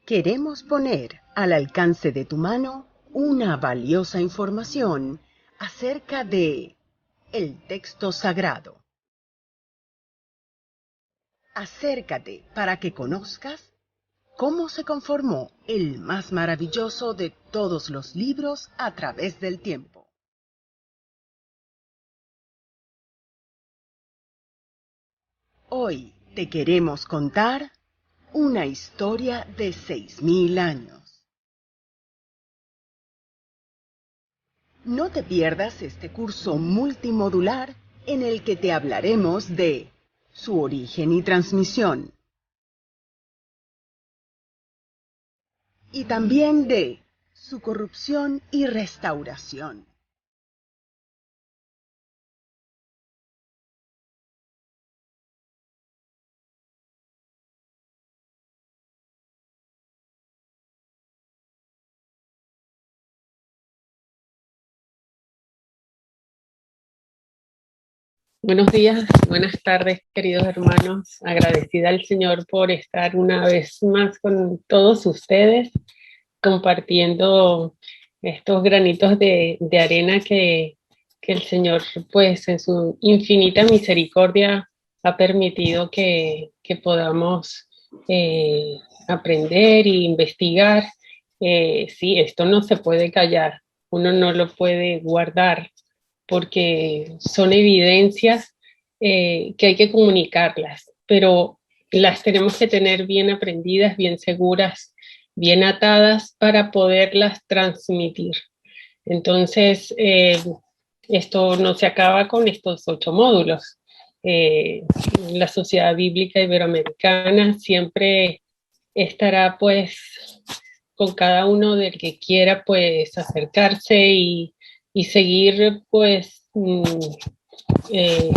Queremos poner al alcance de tu mano una valiosa información acerca de el texto sagrado. Acércate para que conozcas cómo se conformó el más maravilloso de todos los libros a través del tiempo. Hoy te queremos contar una historia de 6000 años. No te pierdas este curso multimodular en el que te hablaremos de su origen y transmisión, y también de su corrupción y restauración. Buenos días, buenas tardes, queridos hermanos. Agradecida al Señor por estar una vez más con todos ustedes, compartiendo estos granitos de arena que el Señor, pues, en su infinita misericordia ha permitido que podamos aprender e investigar. Sí, esto no se puede callar, uno no lo puede guardar porque son evidencias que hay que comunicarlas, pero las tenemos que tener bien aprendidas, bien seguras, bien atadas para poderlas transmitir. Entonces, esto no se acaba con estos 8 módulos. Eh, la Sociedad Bíblica Iberoamericana siempre estará pues con cada uno del que quiera pues acercarse y seguir pues eh,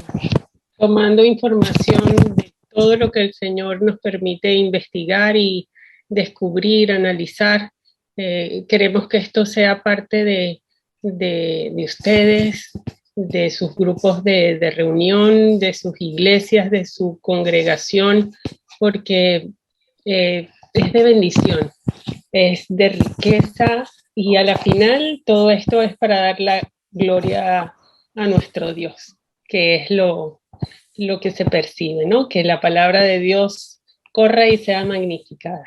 tomando información de todo lo que el Señor nos permite investigar y descubrir, analizar. Queremos que esto sea parte de ustedes, de sus grupos de reunión, de sus iglesias, de su congregación, porque es de bendición, es de riqueza y a la final todo esto es para dar la gloria a nuestro Dios, que es lo que se percibe, ¿no? Que la palabra de Dios corra y sea magnificada.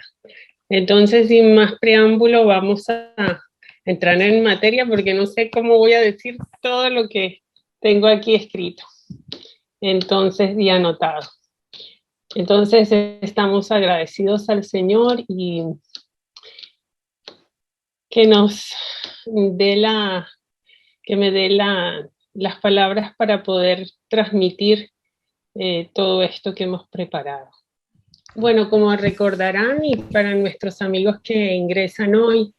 Entonces, sin más preámbulo, vamos a entrar en materia porque no sé cómo voy a decir todo lo que tengo aquí escrito. Entonces, y anotado. Entonces, estamos agradecidos al Señor y que nos dé que me dé las palabras para poder transmitir todo esto que hemos preparado. Bueno, como recordarán y para nuestros amigos que ingresan hoy,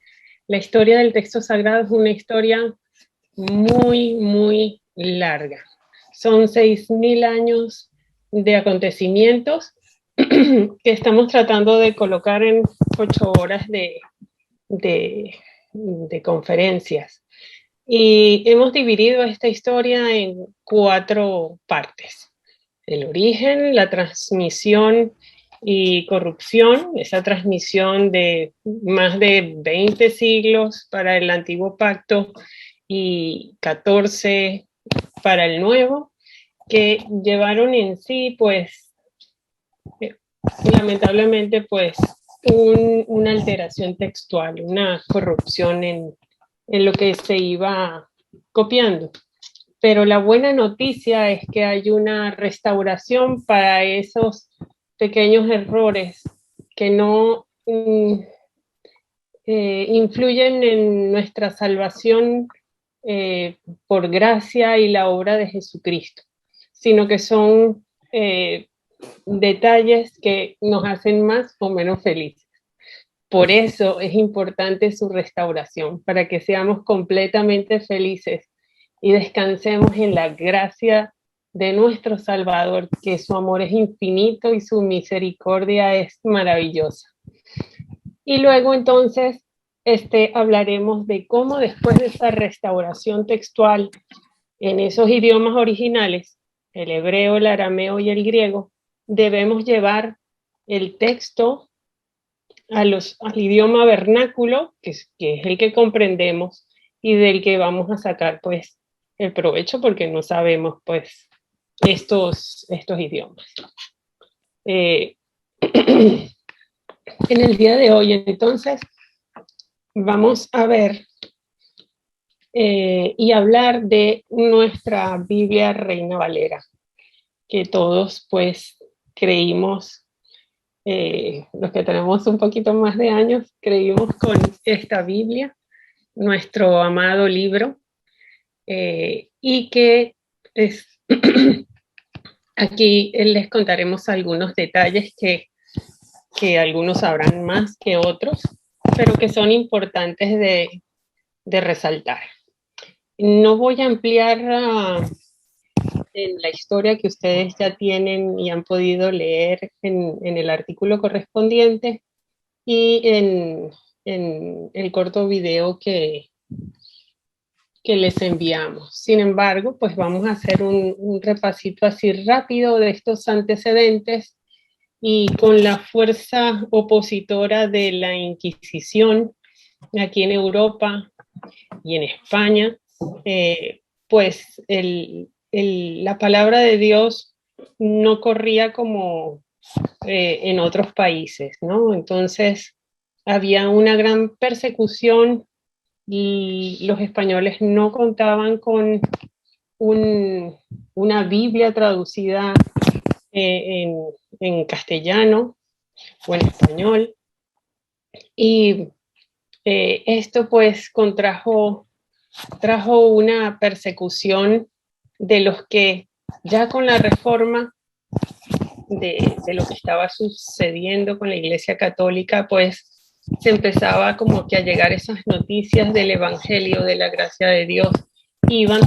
la historia del texto sagrado es una historia muy, muy larga. Son 6000 años de acontecimientos que estamos tratando de colocar en 8 horas de, de conferencias. Y hemos dividido esta historia en 4 partes. El origen, la transmisión y corrupción, esa transmisión de más de 20 siglos para el antiguo pacto y 14 para el nuevo, que llevaron en sí, pues, lamentablemente, pues, una alteración textual, una corrupción en lo que se iba copiando. Pero la buena noticia es que hay una restauración para esos pequeños errores que no influyen en nuestra salvación por gracia y la obra de Jesucristo, sino que son detalles que nos hacen más o menos felices. Por eso es importante su restauración, para que seamos completamente felices y descansemos en la gracia de nuestro Salvador, que su amor es infinito y su misericordia es maravillosa. Y luego entonces hablaremos de cómo después de esta restauración textual en esos idiomas originales, el hebreo, el arameo y el griego, debemos llevar el texto al idioma vernáculo, que es el que comprendemos y del que vamos a sacar pues el provecho porque no sabemos pues estos idiomas. En el día de hoy entonces vamos a ver y hablar de nuestra Biblia Reina Valera, que todos pues creímos, los que tenemos un poquito más de años, creímos con esta Biblia, nuestro amado libro, y que es, aquí les contaremos algunos detalles que algunos sabrán más que otros, pero que son importantes de resaltar. No voy a ampliar en la historia que ustedes ya tienen y han podido leer en el artículo correspondiente y en el corto video que les enviamos. Sin embargo, pues vamos a hacer un repasito así rápido de estos antecedentes y con la fuerza opositora de la Inquisición aquí en Europa y en España, pues la palabra de Dios no corría como en otros países, ¿no? Entonces había una gran persecución y los españoles no contaban con una Biblia traducida en castellano o en español. Y esto pues trajo una persecución de los que ya con la reforma de lo que estaba sucediendo con la Iglesia Católica, pues se empezaba como que a llegar esas noticias del Evangelio, de la gracia de Dios, y iban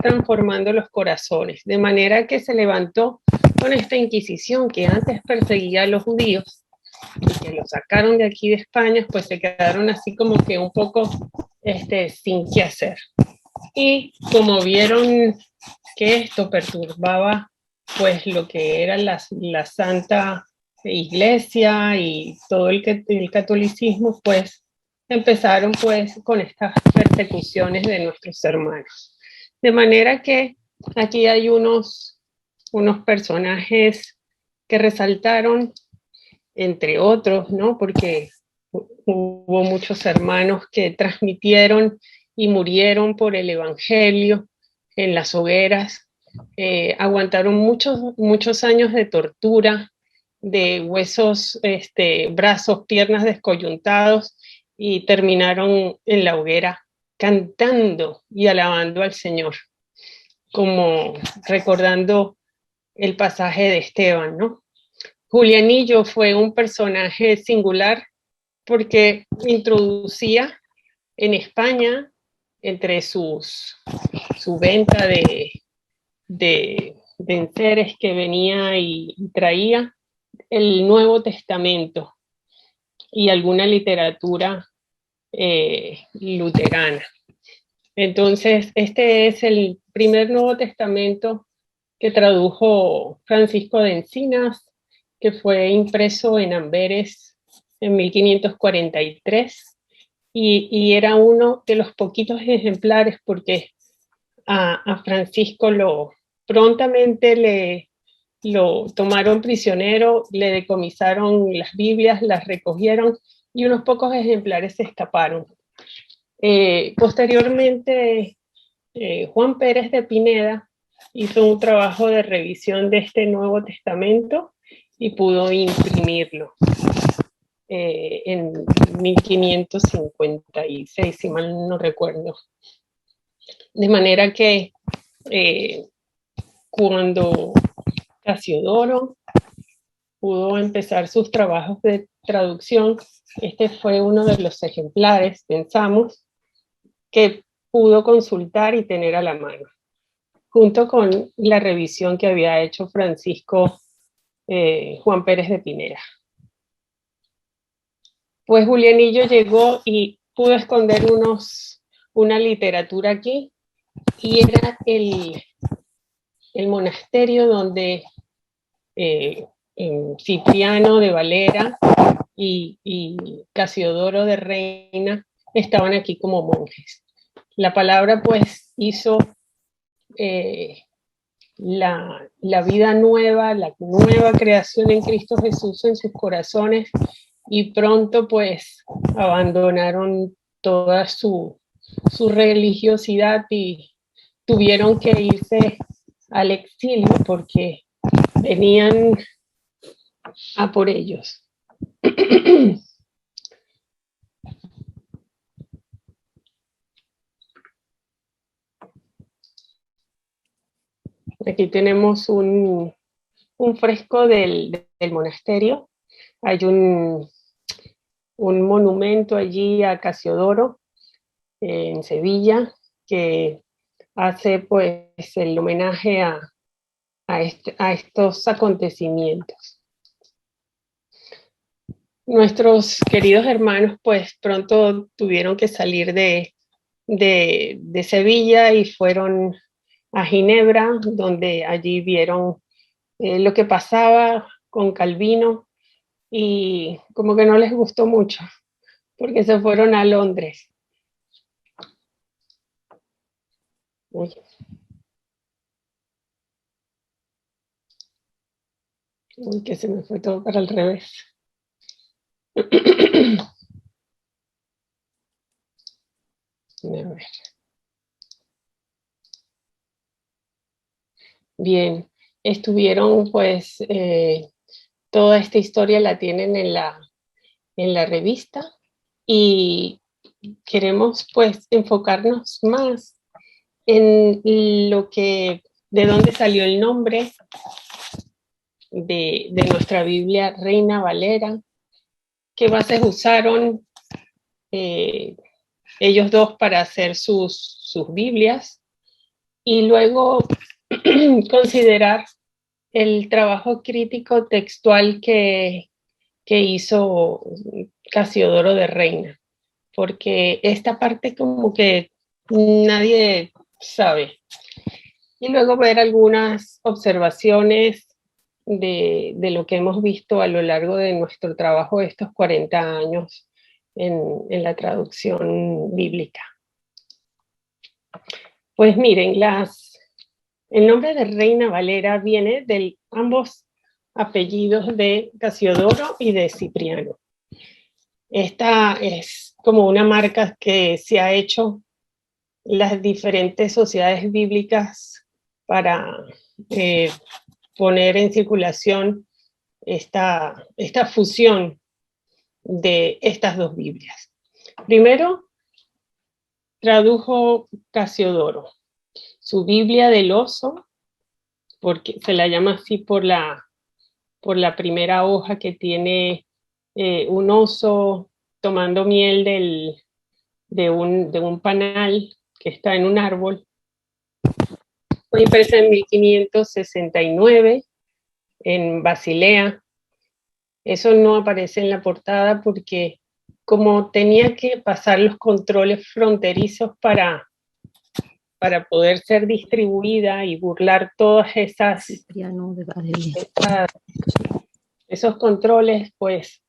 transformando los corazones, de manera que se levantó con esta Inquisición que antes perseguía a los judíos y que los sacaron de aquí de España, pues se quedaron así como que un poco sin qué hacer. Y como vieron que esto perturbaba pues lo que era la Santa Iglesia y todo el catolicismo, pues empezaron pues con estas persecuciones de nuestros hermanos. De manera que aquí hay unos personajes que resaltaron, entre otros, ¿no? Porque hubo muchos hermanos que transmitieron y murieron por el Evangelio en las hogueras, aguantaron muchos años de tortura, de huesos, brazos, piernas descoyuntados, y terminaron en la hoguera cantando y alabando al Señor, como recordando el pasaje de Esteban, ¿no? Julianillo fue un personaje singular porque introducía en España, entre su venta de enseres que venía y traía, el Nuevo Testamento y alguna literatura luterana. Entonces, este es el primer Nuevo Testamento que tradujo Francisco de Encinas, que fue impreso en Amberes en 1543, y era uno de los poquitos ejemplares porque a Francisco prontamente lo tomaron prisionero, le decomisaron las Biblias, las recogieron y unos pocos ejemplares se escaparon. Posteriormente, Juan Pérez de Pineda hizo un trabajo de revisión de este Nuevo Testamento y pudo imprimirlo en 1556, si mal no recuerdo. De manera que cuando Casiodoro pudo empezar sus trabajos de traducción, este fue uno de los ejemplares, pensamos, que pudo consultar y tener a la mano, junto con la revisión que había hecho Francisco Juan Pérez de Pineda. Pues Julianillo llegó y pudo esconder una literatura aquí, y era el monasterio donde Cipriano de Valera y Casiodoro de Reina estaban aquí como monjes. La palabra pues hizo la vida nueva, la nueva creación en Cristo Jesús en sus corazones, y pronto pues abandonaron toda su religiosidad y tuvieron que irse al exilio porque venían a por ellos. Aquí tenemos un fresco del monasterio. Hay un monumento allí a Casiodoro en Sevilla que hace pues el homenaje a estos acontecimientos. Nuestros queridos hermanos pues pronto tuvieron que salir de Sevilla y fueron a Ginebra, donde allí vieron lo que pasaba con Calvino y como que no les gustó mucho, porque se fueron a Londres. Uy. Uy, que se me fue todo para el revés. A ver. Bien, estuvieron pues, toda esta historia la tienen en la revista y queremos pues enfocarnos más en lo que, de dónde salió el nombre de nuestra Biblia Reina Valera, qué bases usaron ellos dos para hacer sus Biblias, y luego considerar el trabajo crítico textual que hizo Casiodoro de Reina, porque esta parte como que nadie sabe. Y luego ver algunas observaciones de lo que hemos visto a lo largo de nuestro trabajo de estos 40 años en la traducción bíblica. Pues miren, el nombre de Reina Valera viene de ambos apellidos de Casiodoro y de Cipriano. Esta es como una marca que se ha hecho las diferentes sociedades bíblicas para poner en circulación esta fusión de estas dos Biblias. Primero, tradujo Casiodoro su Biblia del oso, porque se la llama así por la primera hoja que tiene un oso tomando miel de un panal que está en un árbol. Fue impresa en 1569 en Basilea. Eso no aparece en la portada porque como tenía que pasar los controles fronterizos para poder ser distribuida y burlar todas esos controles, pues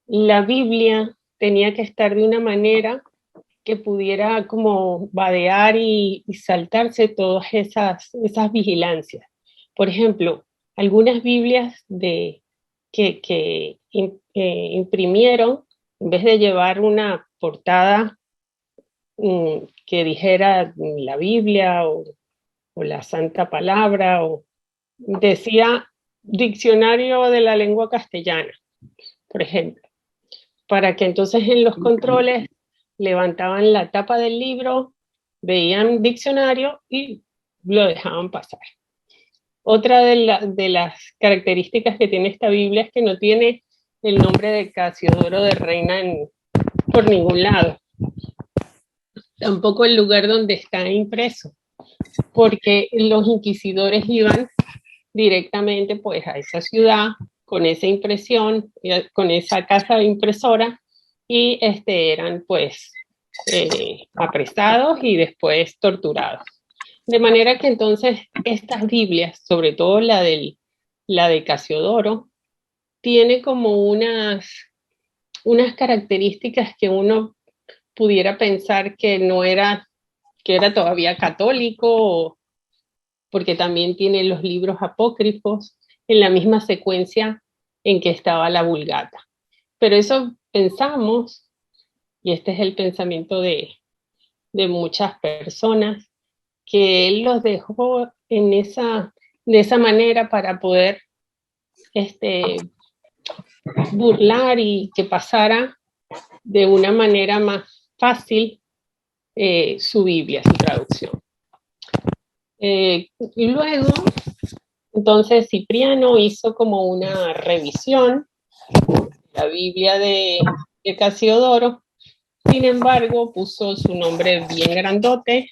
la Biblia tenía que estar de una manera que pudiera como vadear y saltarse todas esas vigilancias. Por ejemplo, algunas Biblias que imprimieron, en vez de llevar una portada que dijera la Biblia o la Santa Palabra, o decía Diccionario de la Lengua Castellana, por ejemplo, para que entonces en los controles levantaban la tapa del libro, veían diccionario y lo dejaban pasar. Otra de las características que tiene esta Biblia es que no tiene el nombre de Casiodoro de Reina por ningún lado. Tampoco el lugar donde está impreso, porque los inquisidores iban directamente pues a esa ciudad con esa impresión, con esa casa impresora, y eran pues apresados y después torturados. De manera que entonces estas Biblias, sobre todo la de Casiodoro, tiene como unas unas características que uno pudiera pensar que no era, que era todavía católico, porque también tiene los libros apócrifos en la misma secuencia en que estaba la Vulgata. Pero eso pensamos, y este es el pensamiento de muchas personas, que él los dejó de esa manera para poder burlar y que pasara de una manera más fácil su Biblia, su traducción. Y luego, entonces Cipriano hizo como una revisión de la Biblia de Casiodoro. Sin embargo, puso su nombre bien grandote,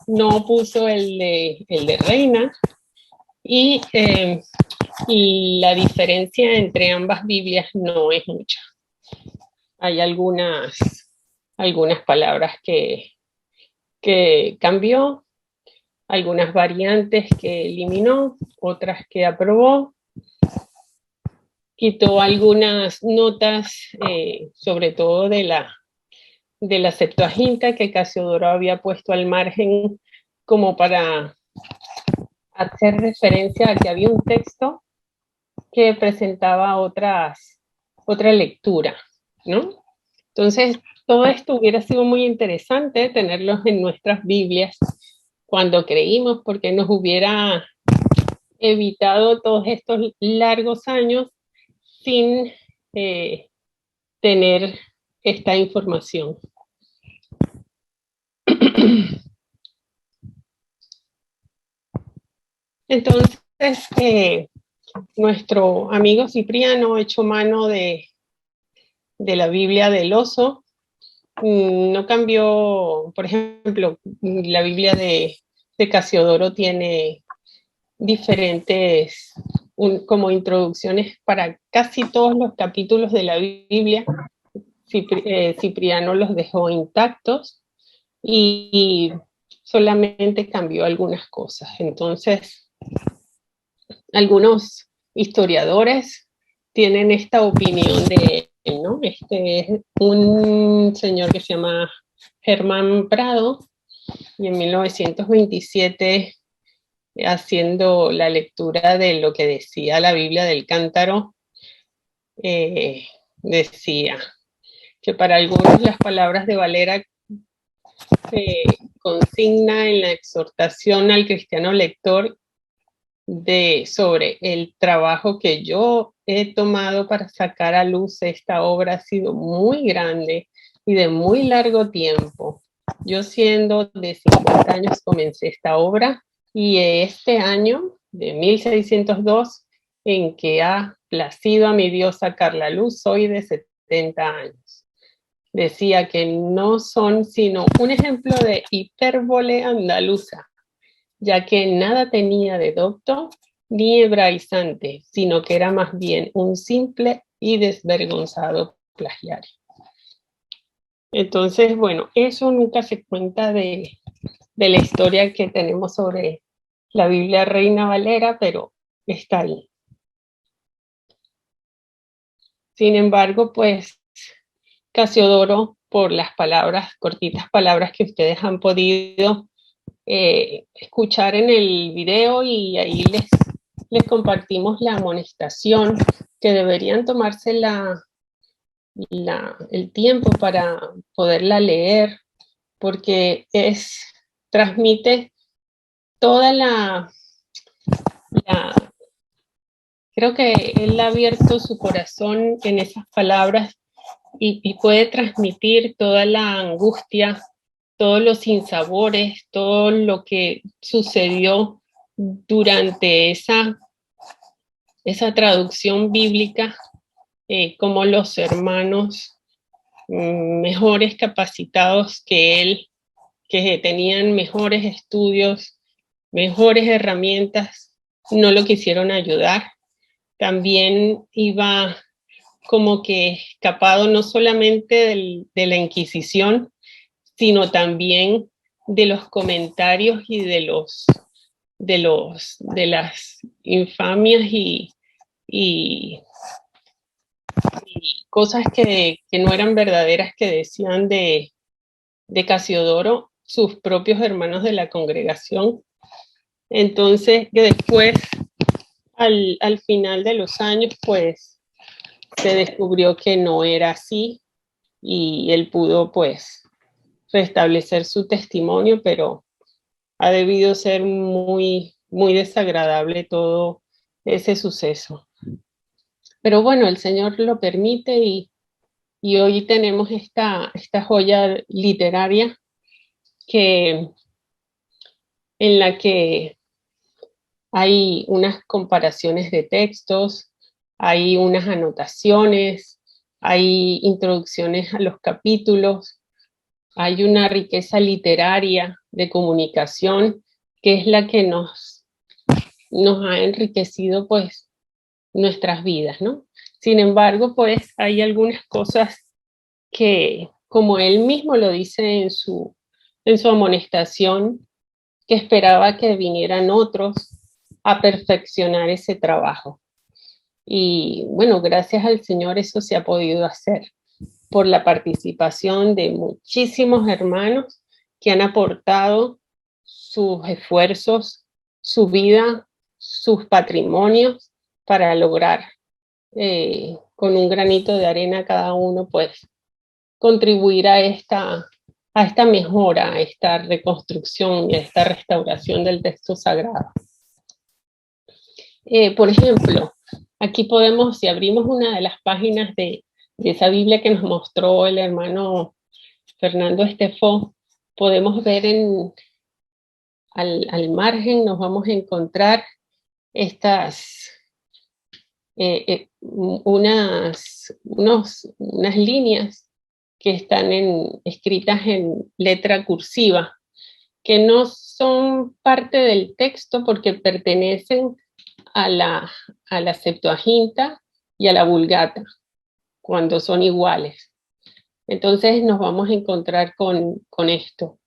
no puso el de Reina, y la diferencia entre ambas Biblias no es mucha. Hay algunas palabras que cambió, algunas variantes que eliminó, otras que aprobó, quitó algunas notas, sobre todo de la Septuaginta, que Casiodoro había puesto al margen como para hacer referencia a que había un texto que presentaba otra lectura, ¿no? Entonces, todo esto hubiera sido muy interesante tenerlos en nuestras Biblias cuando creímos, porque nos hubiera evitado todos estos largos años sin tener esta información. Entonces, nuestro amigo Cipriano echó mano de la Biblia del Oso. No cambió, por ejemplo, la Biblia de Casiodoro tiene diferentes como introducciones para casi todos los capítulos de la Biblia. Cipriano los dejó intactos y solamente cambió algunas cosas. Entonces, algunos historiadores tienen esta opinión de él, ¿no? Este es un señor que se llama Germán Prado, y en 1927, haciendo la lectura de lo que decía la Biblia del Cántaro, decía que para algunos las palabras de Valera se consigna en la exhortación al cristiano lector sobre el trabajo que yo he tomado para sacar a luz esta obra. Ha sido muy grande y de muy largo tiempo. Yo, siendo de 50 años, comencé esta obra, y este año de 1602, en que ha placido a mi Dios sacar la luz, soy de 70 años. Decía que no son sino un ejemplo de hipérbole andaluza, ya que nada tenía de docto ni hebraizante, sino que era más bien un simple y desvergonzado plagiario. Entonces, bueno, eso nunca se cuenta de la historia que tenemos sobre la Biblia Reina Valera, pero está ahí. Sin embargo, pues Casiodoro, por las palabras, cortitas palabras que ustedes han podido escuchar en el video, y ahí les compartimos la amonestación, que deberían tomarse el tiempo para poderla leer, porque transmite toda creo que él ha abierto su corazón en esas palabras, y puede transmitir toda la angustia, todos los sinsabores, todo lo que sucedió durante esa traducción bíblica, como los hermanos mejores capacitados que él, que tenían mejores estudios, mejores herramientas, no lo quisieron ayudar. También iba como que escapado no solamente de la Inquisición, sino también de los comentarios y de las infamias y y cosas que no eran verdaderas que decían de Casiodoro sus propios hermanos de la congregación. Entonces, que después, al final de los años, pues se descubrió que no era así y él pudo, pues, restablecer su testimonio, pero ha debido ser muy, muy desagradable todo ese suceso. Pero bueno, el Señor lo permite y hoy tenemos esta joya literaria que, en la que hay unas comparaciones de textos, hay unas anotaciones, hay introducciones a los capítulos, hay una riqueza literaria de comunicación que es la que nos ha enriquecido pues nuestras vidas, ¿no? Sin embargo, pues hay algunas cosas que, como él mismo lo dice en su amonestación, que esperaba que vinieran otros a perfeccionar ese trabajo. Y bueno, gracias al Señor eso se ha podido hacer por la participación de muchísimos hermanos que han aportado sus esfuerzos, su vida, sus patrimonios para lograr con un granito de arena cada uno, pues contribuir a esta mejora, a esta reconstrucción y a esta restauración del texto sagrado. Por ejemplo, aquí podemos, si abrimos una de las páginas de esa Biblia que nos mostró el hermano Fernando Estefó, podemos ver al margen, nos vamos a encontrar estas unas líneas que están escritas en letra cursiva, que no son parte del texto porque pertenecen a la Septuaginta y a la Vulgata, cuando son iguales. Entonces nos vamos a encontrar con esto.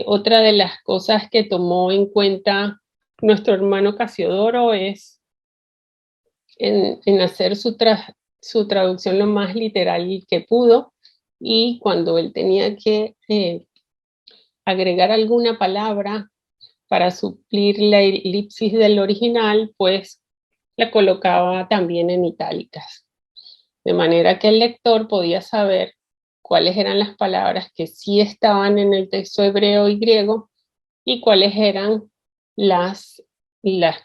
Otra de las cosas que tomó en cuenta nuestro hermano Casiodoro es en hacer su traducción lo más literal que pudo, y cuando él tenía que agregar alguna palabra para suplir la elipsis del original, pues la colocaba también en itálicas, de manera que el lector podía saber cuáles eran las palabras que sí estaban en el texto hebreo y griego y cuáles eran las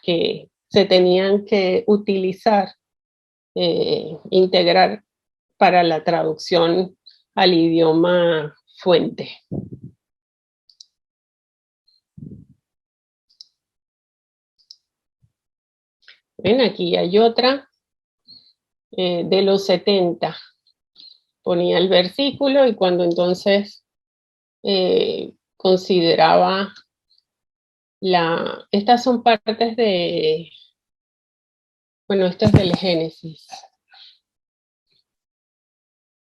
que se tenían que utilizar, integrar para la traducción al idioma fuente. Ven, aquí hay otra de los 70. Ponía el versículo y cuando entonces consideraba estas son partes de, bueno, esto es del Génesis.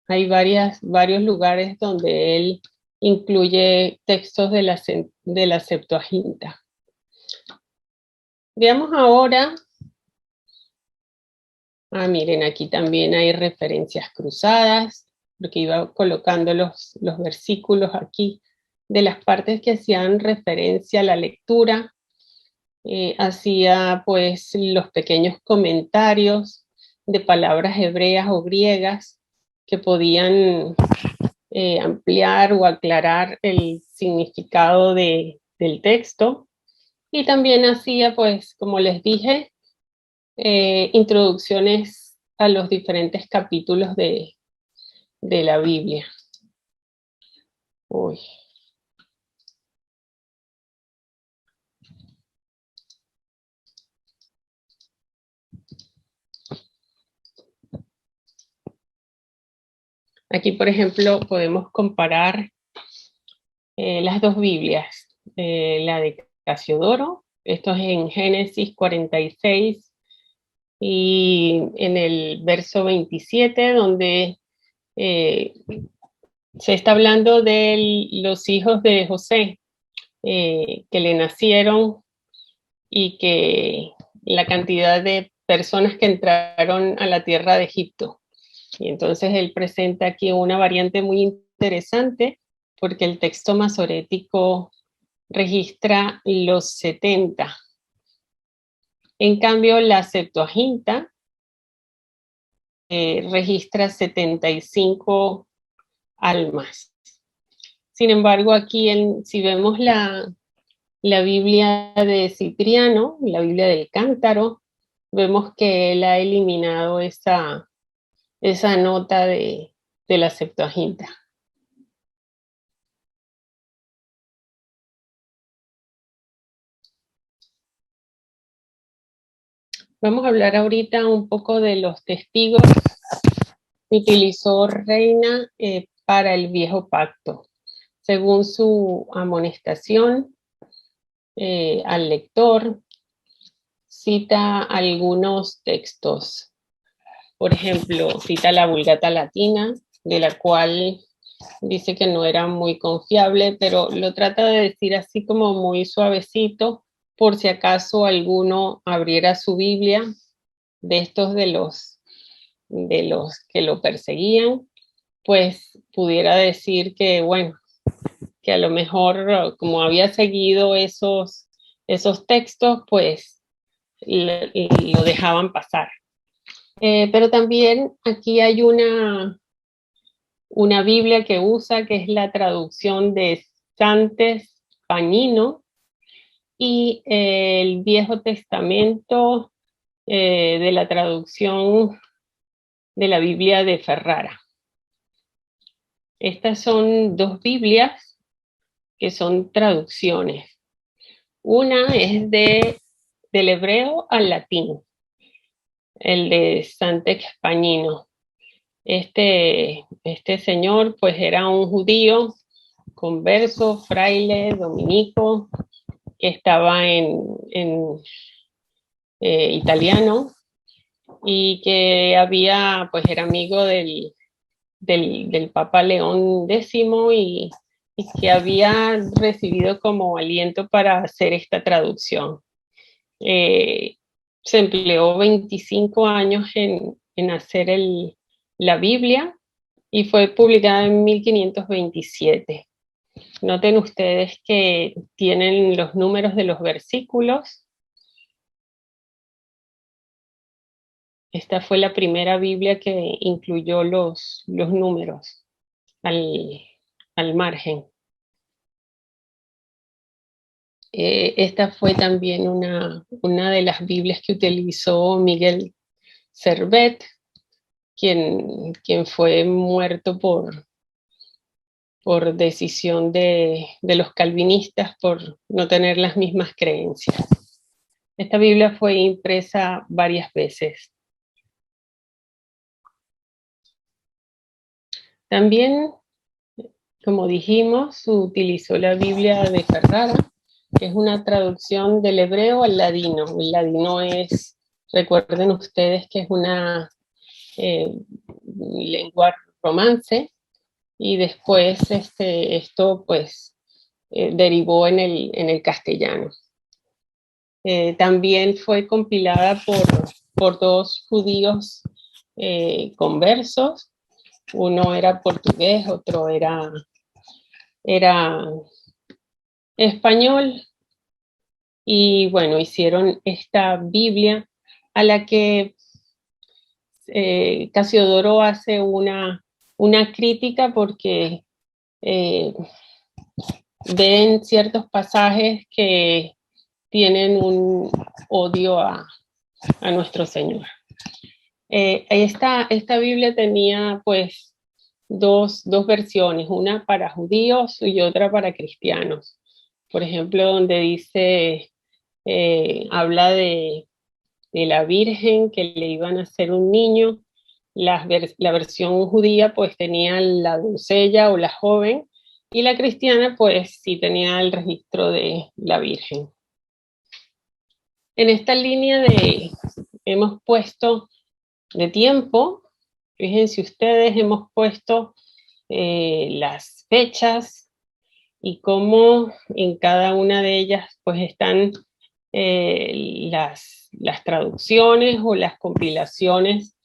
Hay varios lugares donde él incluye textos de la Septuaginta. Veamos ahora. Miren, aquí también hay referencias cruzadas, porque iba colocando los versículos aquí de las partes que hacían referencia a la lectura. Hacía pues los pequeños comentarios de palabras hebreas o griegas que podían ampliar o aclarar el significado del texto. Y también hacía, pues, como les dije, introducciones a los diferentes capítulos de la Biblia. Uy. Aquí, por ejemplo, podemos comparar las dos Biblias, la de Casiodoro, esto es en Génesis 46 y en el verso 27, donde se está hablando de los hijos de José que le nacieron y que la cantidad de personas que entraron a la tierra de Egipto. Y entonces él presenta aquí una variante muy interesante, porque el texto masorético registra los 70. En cambio, la Septuaginta registra 75 almas. Sin embargo, aquí si vemos la Biblia de Cipriano, la Biblia del Cántaro, vemos que él ha eliminado esa nota de la Septuaginta. Vamos a hablar ahorita un poco de los testigos que utilizó Reina para el Viejo Pacto. Según su amonestación al lector, cita algunos textos. Por ejemplo, cita la Vulgata Latina, de la cual dice que no era muy confiable, pero lo trata de decir así como muy suavecito, por si acaso alguno abriera su Biblia, de estos de los que lo perseguían, pues pudiera decir que, bueno, que a lo mejor como había seguido esos textos, pues lo dejaban pasar. Pero también aquí hay una Biblia que usa, que es la traducción de Santes Pañino, y el Viejo Testamento de la traducción de la Biblia de Ferrara. Estas son dos Biblias que son traducciones. Una es del hebreo al latín, el de Santes Pañino. Este señor pues era un judío converso, fraile, dominico, que estaba en italiano, y que pues era amigo del Papa León X, y que había recibido como aliento para hacer esta traducción. Se empleó 25 años en hacer la Biblia, y fue publicada en 1527. Noten ustedes que tienen los números de los versículos. Esta fue la primera Biblia que incluyó los números al margen. Esta fue también una de las Biblias que utilizó Miguel Servet, quien fue muerto por decisión de los calvinistas por no tener las mismas creencias. Esta Biblia fue impresa varias veces. También, como dijimos, utilizó la Biblia de Ferrara, que es una traducción del hebreo al ladino. El ladino recuerden ustedes que es una lengua romance, y después esto pues derivó en el castellano. También fue compilada por dos judíos conversos. Uno era portugués, otro era español, y bueno, hicieron esta Biblia a la que Casiodoro hace una crítica, porque ven ciertos pasajes que tienen un odio a nuestro Señor. Esta Biblia tenía pues dos versiones, una para judíos y otra para cristianos. Por ejemplo, donde dice, habla de la Virgen, que le iban a hacer un niño. La versión judía pues tenía la doncella o la joven, y la cristiana pues sí tenía el registro de la Virgen. En esta línea hemos puesto de tiempo, fíjense ustedes, hemos puesto las fechas y cómo en cada una de ellas pues están las las traducciones o las compilaciones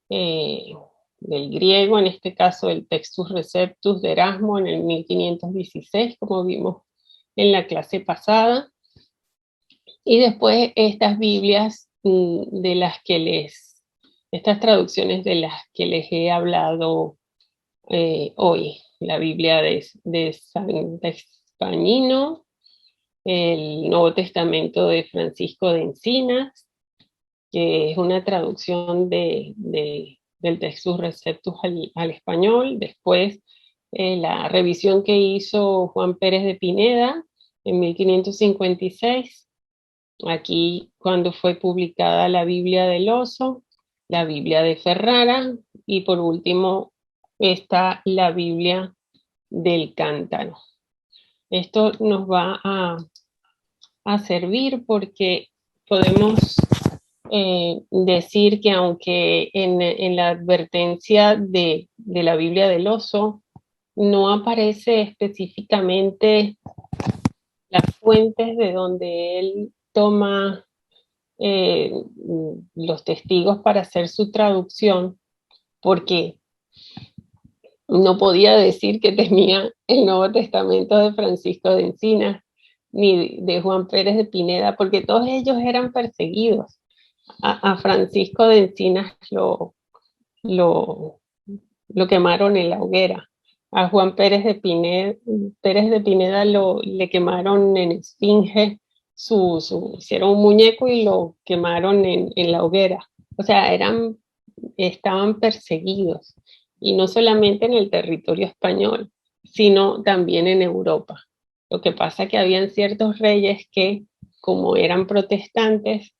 del griego, en este caso el Textus Receptus de Erasmo en el 1516, como vimos en la clase pasada, y después estas Biblias estas traducciones de las que les he hablado hoy, la Biblia de San Españino, el Nuevo Testamento de Francisco de Encinas, que es una traducción del Textus Receptus al español. Después la revisión que hizo Juan Pérez de Pineda en 1556, aquí cuando fue publicada la Biblia del Oso, la Biblia de Ferrara, y por último está la Biblia del Cántaro. Esto nos va a servir porque podemos decir que aunque en la advertencia de la Biblia del Oso no aparece específicamente las fuentes de donde él toma los testigos para hacer su traducción, porque no podía decir que tenía el Nuevo Testamento de Francisco de Encinas ni de Juan Pérez de Pineda, porque todos ellos eran perseguidos. A Francisco de Encinas lo quemaron en la hoguera. A Juan Pérez de Pineda le quemaron en Esfinge, hicieron un muñeco y lo quemaron en la hoguera. O sea, estaban perseguidos, y no solamente en el territorio español, sino también en Europa. Lo que pasa es que habían ciertos reyes que, como eran protestantes,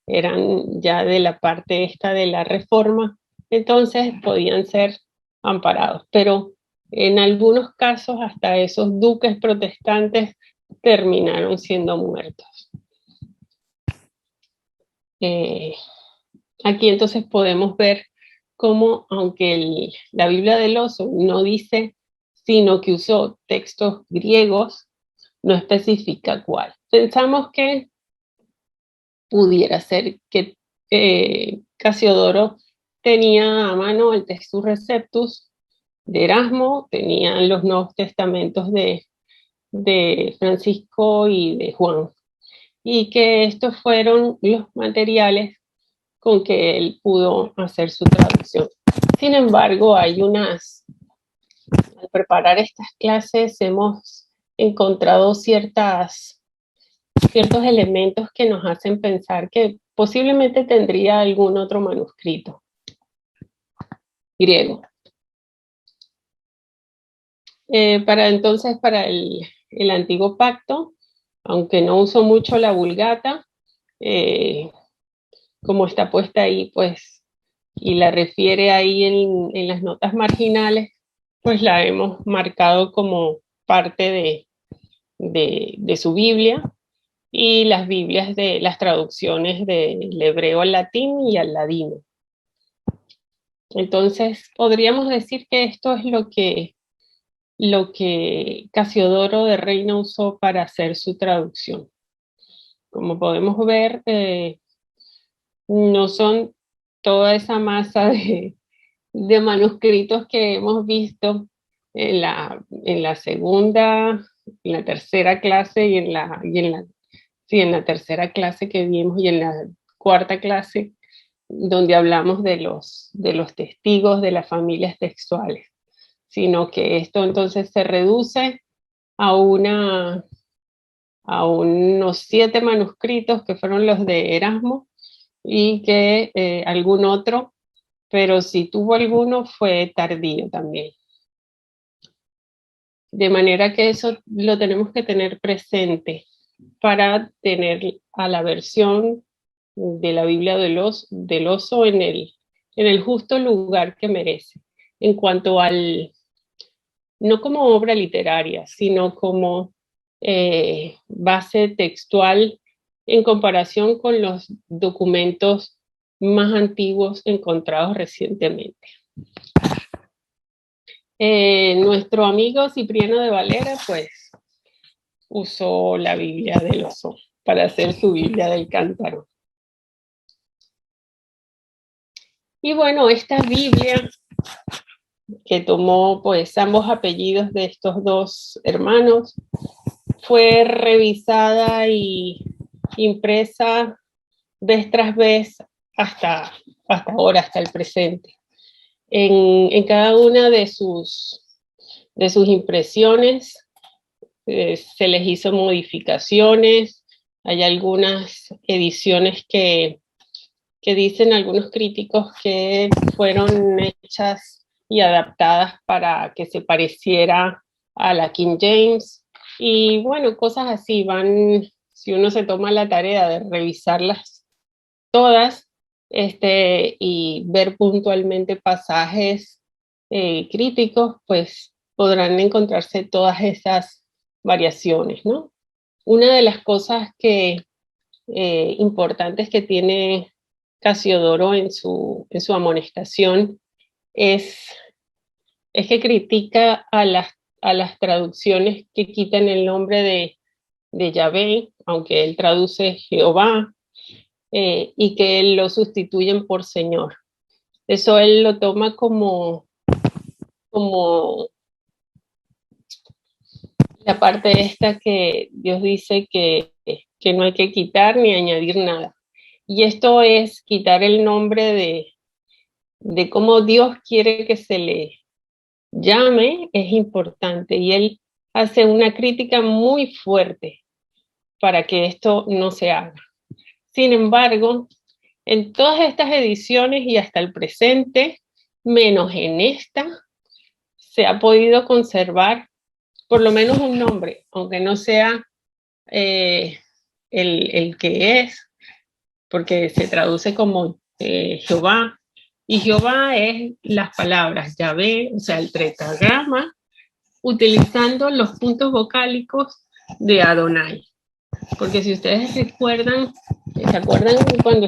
eran ya de la parte esta de la Reforma, entonces podían ser amparados. Pero en algunos casos hasta esos duques protestantes terminaron siendo muertos. Aquí entonces podemos ver cómo, aunque la Biblia del Oso no dice, sino que usó textos griegos, no especifica cuál. Pensamos que pudiera ser que Casiodoro tenía a mano el Textus Receptus de Erasmo, tenían los Nuevos Testamentos de Francisco y de Juan, y que estos fueron los materiales con que él pudo hacer su traducción. Sin embargo, al preparar estas clases hemos encontrado ciertos elementos que nos hacen pensar que posiblemente tendría algún otro manuscrito griego. Para el Antiguo Pacto, aunque no uso mucho la Vulgata, como está puesta ahí, pues, y la refiere ahí en las notas marginales, pues la hemos marcado como parte de su Biblia, y las Biblias de las traducciones del hebreo al latín y al ladino. Entonces, podríamos decir que esto es lo que Casiodoro de Reina usó para hacer su traducción. Como podemos ver, no son toda esa masa de manuscritos que hemos visto en la segunda, en la tercera clase y en la tercera clase que vimos, y en la cuarta clase, donde hablamos de los testigos de las familias textuales, sino que esto entonces se reduce a unos 7 manuscritos que fueron los de Erasmo, y que algún otro, pero si tuvo alguno fue tardío también. De manera que eso lo tenemos que tener presente para tener a la versión de la Biblia del Oso en el justo lugar que merece, en cuanto no como obra literaria, sino como base textual en comparación con los documentos más antiguos encontrados recientemente. Nuestro amigo Cipriano de Valera, pues, usó la Biblia del Oso para hacer su Biblia del Cántaro. Y bueno, esta Biblia que tomó pues ambos apellidos de estos dos hermanos fue revisada y impresa vez tras vez hasta ahora, hasta el presente. En cada una de sus impresiones se les hizo modificaciones. Hay algunas ediciones que dicen algunos críticos que fueron hechas y adaptadas para que se pareciera a la King James. Y bueno, cosas así van, si uno se toma la tarea de revisarlas todas y ver puntualmente pasajes críticos, pues podrán encontrarse todas esas variaciones, ¿no? Una de las cosas importantes que tiene Casiodoro en su amonestación es, es que critica a las traducciones que quitan el nombre de Yahvé, aunque él traduce Jehová, y que lo sustituyen por Señor. Eso él lo toma como la parte esta que Dios dice que no hay que quitar ni añadir nada. Y esto es quitar el nombre de cómo Dios quiere que se le llame, es importante. Y él hace una crítica muy fuerte para que esto no se haga. Sin embargo, en todas estas ediciones y hasta el presente, menos en esta, se ha podido conservar por lo menos un nombre, aunque no sea el que es, porque se traduce como Jehová, y Jehová es las palabras Yahvé, o sea, el tetragrama, utilizando los puntos vocálicos de Adonai. Porque si ustedes recuerdan, ¿se acuerdan cuando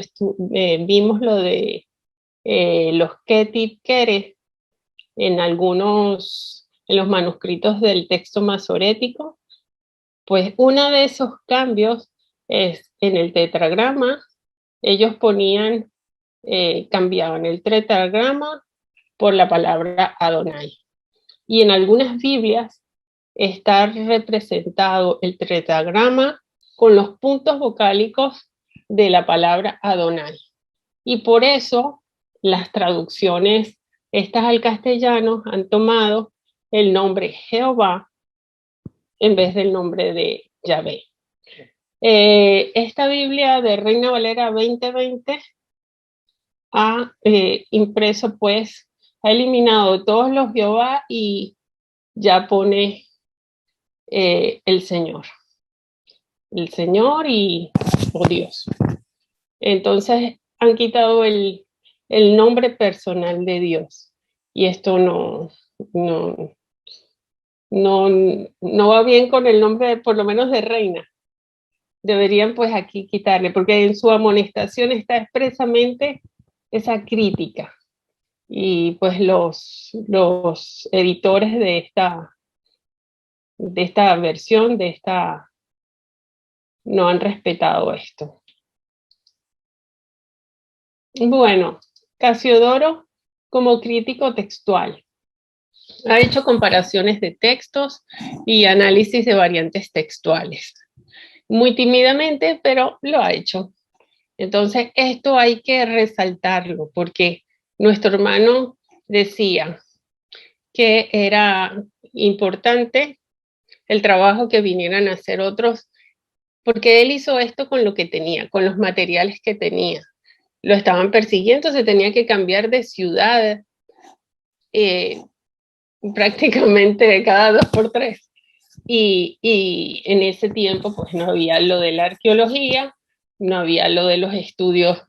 vimos lo de los Ketiv Kere en en los manuscritos del texto masorético? Pues uno de esos cambios es en el tetragrama, ellos cambiaban el tetragrama por la palabra Adonai. Y en algunas Biblias está representado el tetragrama con los puntos vocálicos de la palabra Adonai. Y por eso las traducciones estas al castellano han tomado el nombre Jehová en vez del nombre de Yahvé. Esta Biblia de Reina Valera 2020 ha impreso, pues, ha eliminado todos los Jehová y ya pone el Señor y Dios. Entonces han quitado el nombre personal de Dios y esto no va bien con el nombre, por lo menos de reina. Deberían pues aquí quitarle, porque en su amonestación está expresamente esa crítica. Y pues los editores de esta versión, no han respetado esto. Bueno, Casiodoro como crítico textual. Ha hecho comparaciones de textos y análisis de variantes textuales. Muy tímidamente, pero lo ha hecho. Entonces, esto hay que resaltarlo porque nuestro hermano decía que era importante el trabajo que vinieran a hacer otros, porque él hizo esto con lo que tenía, con los materiales que tenía. Lo estaban persiguiendo, se tenía que cambiar de ciudad prácticamente cada 2 por 3. Y en ese tiempo pues no había lo de la arqueología, no había lo de los estudios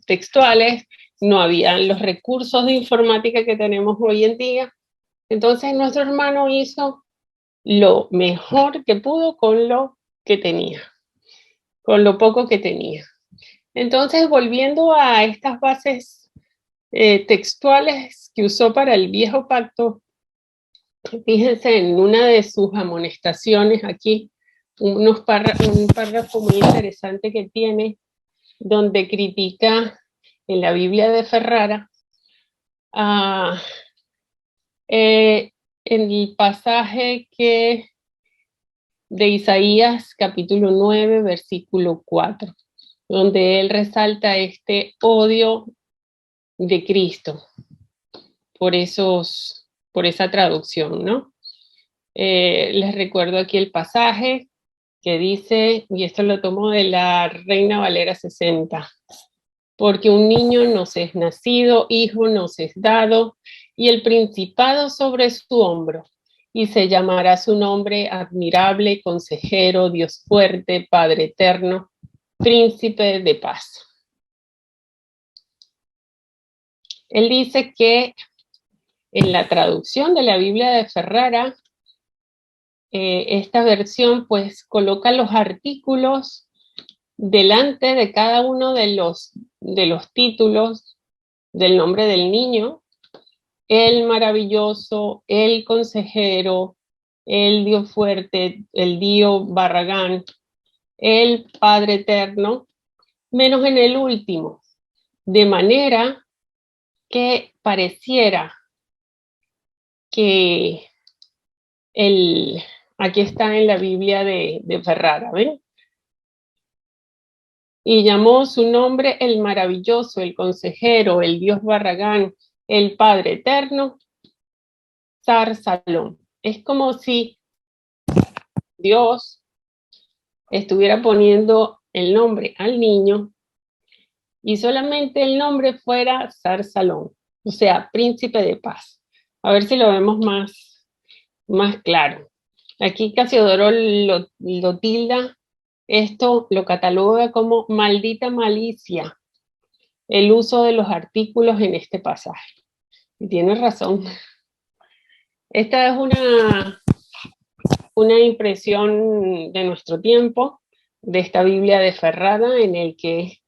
textuales, no había los recursos de informática que tenemos hoy en día. Entonces nuestro hermano hizo lo mejor que pudo con lo que tenía, con lo poco que tenía. Entonces, volviendo a estas bases textuales que usó para el Viejo Pacto, fíjense en una de sus amonestaciones aquí, un párrafo muy interesante que tiene, donde critica en la Biblia de Ferrara, ah, en el pasaje de Isaías capítulo 9, versículo 4, donde él resalta este odio de Cristo por esa traducción, ¿no? Les recuerdo aquí el pasaje que dice, y esto lo tomo de la Reina Valera 60, porque un niño nos es nacido, hijo nos es dado, y el principado sobre su hombro, y se llamará su nombre admirable, consejero, Dios fuerte, Padre eterno, príncipe de paz. Él dice que en la traducción de la Biblia de Ferrara, esta versión pues coloca los artículos delante de cada uno de los títulos del nombre del niño: el maravilloso, el consejero, el Dios fuerte, el Dios Barragán, el Padre eterno, menos en el último, de manera que pareciera que aquí está en la Biblia de Ferrara, ¿ven? Y llamó su nombre el maravilloso, el consejero, el Dios Barragán, el Padre eterno, Sar Salom. Es como si Dios estuviera poniendo el nombre al niño y solamente el nombre fuera Sar Salom, o sea, príncipe de paz. A ver si lo vemos más claro. Aquí Casiodoro lo tilda, esto lo cataloga como maldita malicia, el uso de los artículos en este pasaje. Y tiene razón. Esta es una impresión de nuestro tiempo, de esta Biblia de Ferrara, en el que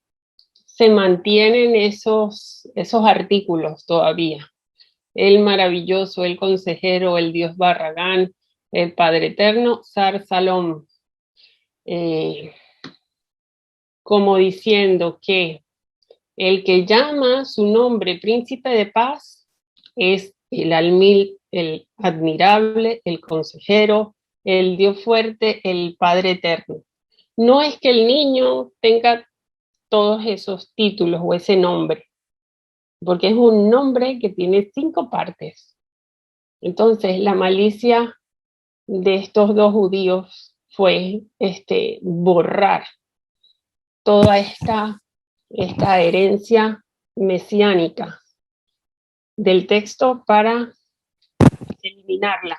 se mantienen esos artículos todavía. El maravilloso, el consejero, el Dios Barragán, el Padre eterno, Sar Salom. Como diciendo que el que llama su nombre príncipe de paz es el admirable, el consejero, el Dios fuerte, el Padre eterno. No es que el niño tenga todos esos títulos o ese nombre, porque es un nombre que tiene 5 partes. Entonces, la malicia de estos 2 judíos fue borrar toda esta herencia mesiánica del texto para eliminarla.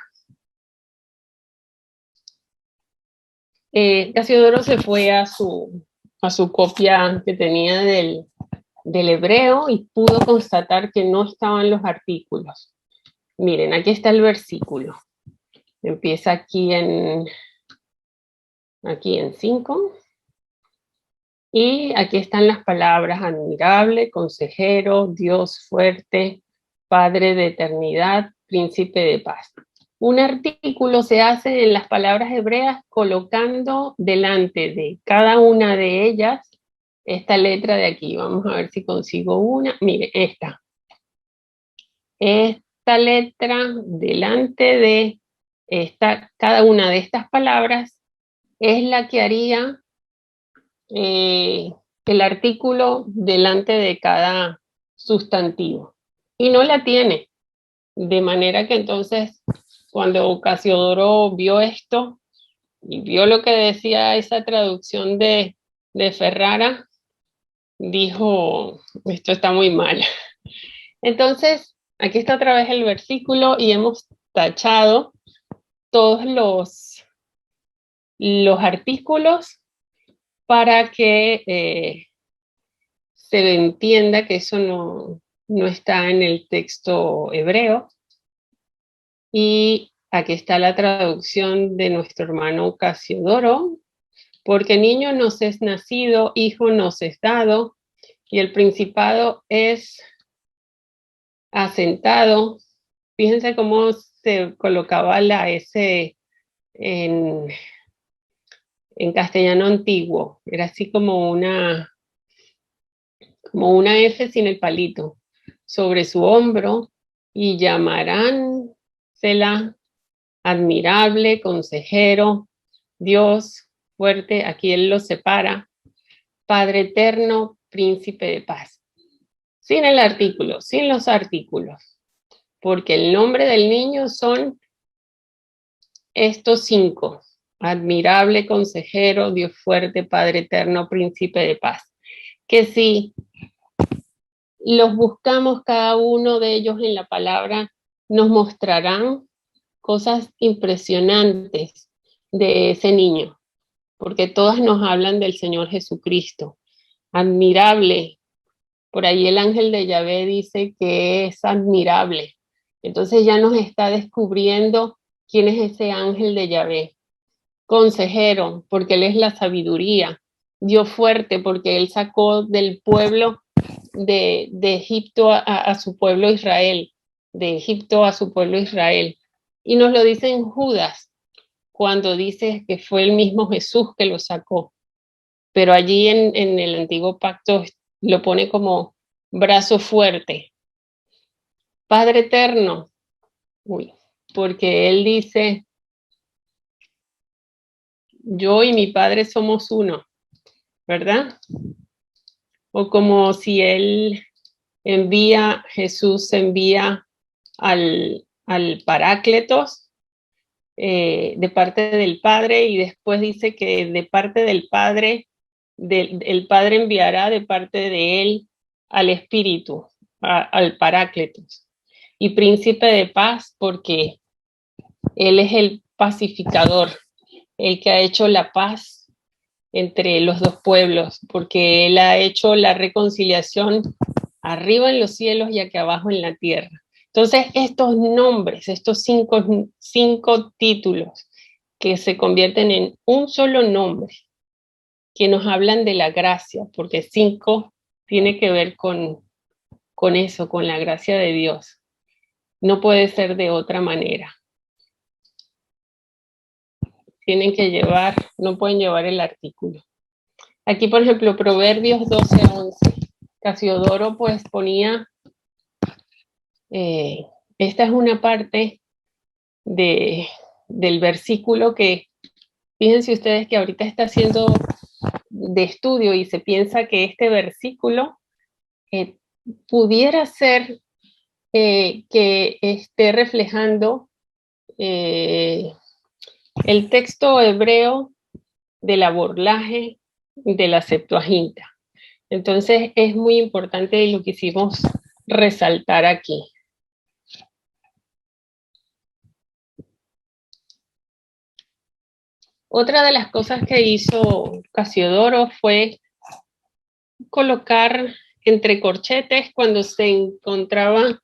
Casiodoro se fue a su copia que tenía del hebreo y pudo constatar que no estaban los artículos. Miren, aquí está el versículo. Empieza aquí en 5. Y aquí están las palabras admirable, consejero, Dios fuerte, Padre de eternidad, príncipe de paz. Un artículo se hace en las palabras hebreas colocando delante de cada una de ellas esta letra de aquí. Vamos a ver si consigo una. Mire, esta. Esta letra delante de cada una de estas palabras es la que haría el artículo delante de cada sustantivo. Y no la tiene. De manera que entonces, cuando Casiodoro vio esto y vio lo que decía esa traducción de Ferrara, dijo, esto está muy mal. Entonces, aquí está otra vez el versículo y hemos tachado todos los artículos para que se entienda que eso no está en el texto hebreo. Y aquí está la traducción de nuestro hermano Casiodoro: porque niño nos es nacido, hijo nos es dado, y el principado es asentado. Fíjense cómo se colocaba la S en castellano antiguo. Era así como como una F sin el palito, sobre su hombro, y llamaránsela admirable, consejero, Dios fuerte, aquí él lo separa, Padre eterno, príncipe de paz. Sin el artículo, sin los artículos, porque el nombre del niño son estos 5: admirable, consejero, Dios fuerte, Padre eterno, príncipe de paz. Que si los buscamos cada uno de ellos en la palabra, nos mostrarán cosas impresionantes de ese niño, porque todas nos hablan del Señor Jesucristo. Admirable, por ahí el ángel de Yahvé dice que es admirable. Entonces ya nos está descubriendo quién es ese ángel de Yahvé. Consejero, porque él es la sabiduría. Dios fuerte, porque él sacó del pueblo de Egipto a su pueblo Israel, de Egipto a su pueblo Israel. Y nos lo dice en Judas, cuando dice que fue el mismo Jesús que lo sacó. Pero allí en el antiguo pacto lo pone como brazo fuerte. Padre eterno, porque él dice, yo y mi Padre somos uno, ¿verdad? O como si él envía, Jesús envía al Parácletos de parte del Padre, y después dice que de parte del Padre, el Padre enviará de parte de él al Espíritu, al Parácletos. Y príncipe de paz, porque él es el pacificador, el que ha hecho la paz entre los dos pueblos, porque él ha hecho la reconciliación arriba en los cielos y aquí abajo en la tierra. Entonces, estos nombres, estos cinco títulos que se convierten en un solo nombre, que nos hablan de la gracia, porque 5 tiene que ver con eso, con la gracia de Dios. No puede ser de otra manera. Tienen que llevar, no pueden llevar el artículo. Aquí, por ejemplo, Proverbios 12:11. Casiodoro pues ponía, esta es una parte del versículo que, fíjense ustedes que ahorita está haciendo de estudio y se piensa que este versículo pudiera ser que esté reflejando el texto hebreo de la Borlaje de la Septuaginta. Entonces es muy importante y lo quisimos resaltar aquí. Otra de las cosas que hizo Casiodoro fue colocar entre corchetes cuando se encontraban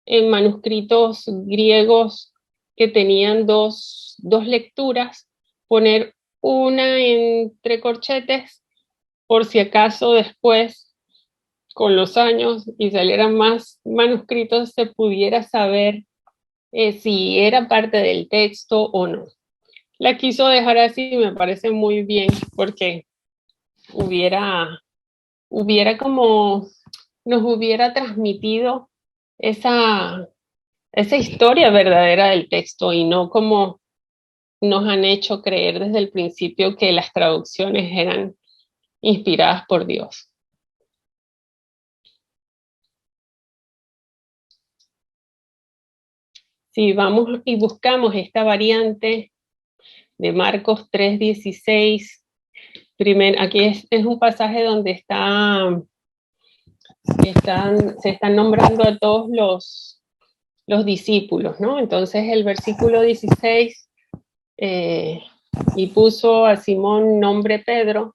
en manuscritos griegos que tenían dos lecturas, poner una entre corchetes por si acaso después, con los años y salieran más manuscritos, se pudiera saber si era parte del texto o no. La quiso dejar así y me parece muy bien, porque hubiera como, nos hubiera transmitido esa historia verdadera del texto, y no como nos han hecho creer desde el principio que las traducciones eran inspiradas por Dios. Si vamos y buscamos esta variante de Marcos 3:16, aquí es un pasaje donde se están nombrando a todos los discípulos, ¿no? Entonces el versículo 16, y puso a Simón nombre Pedro.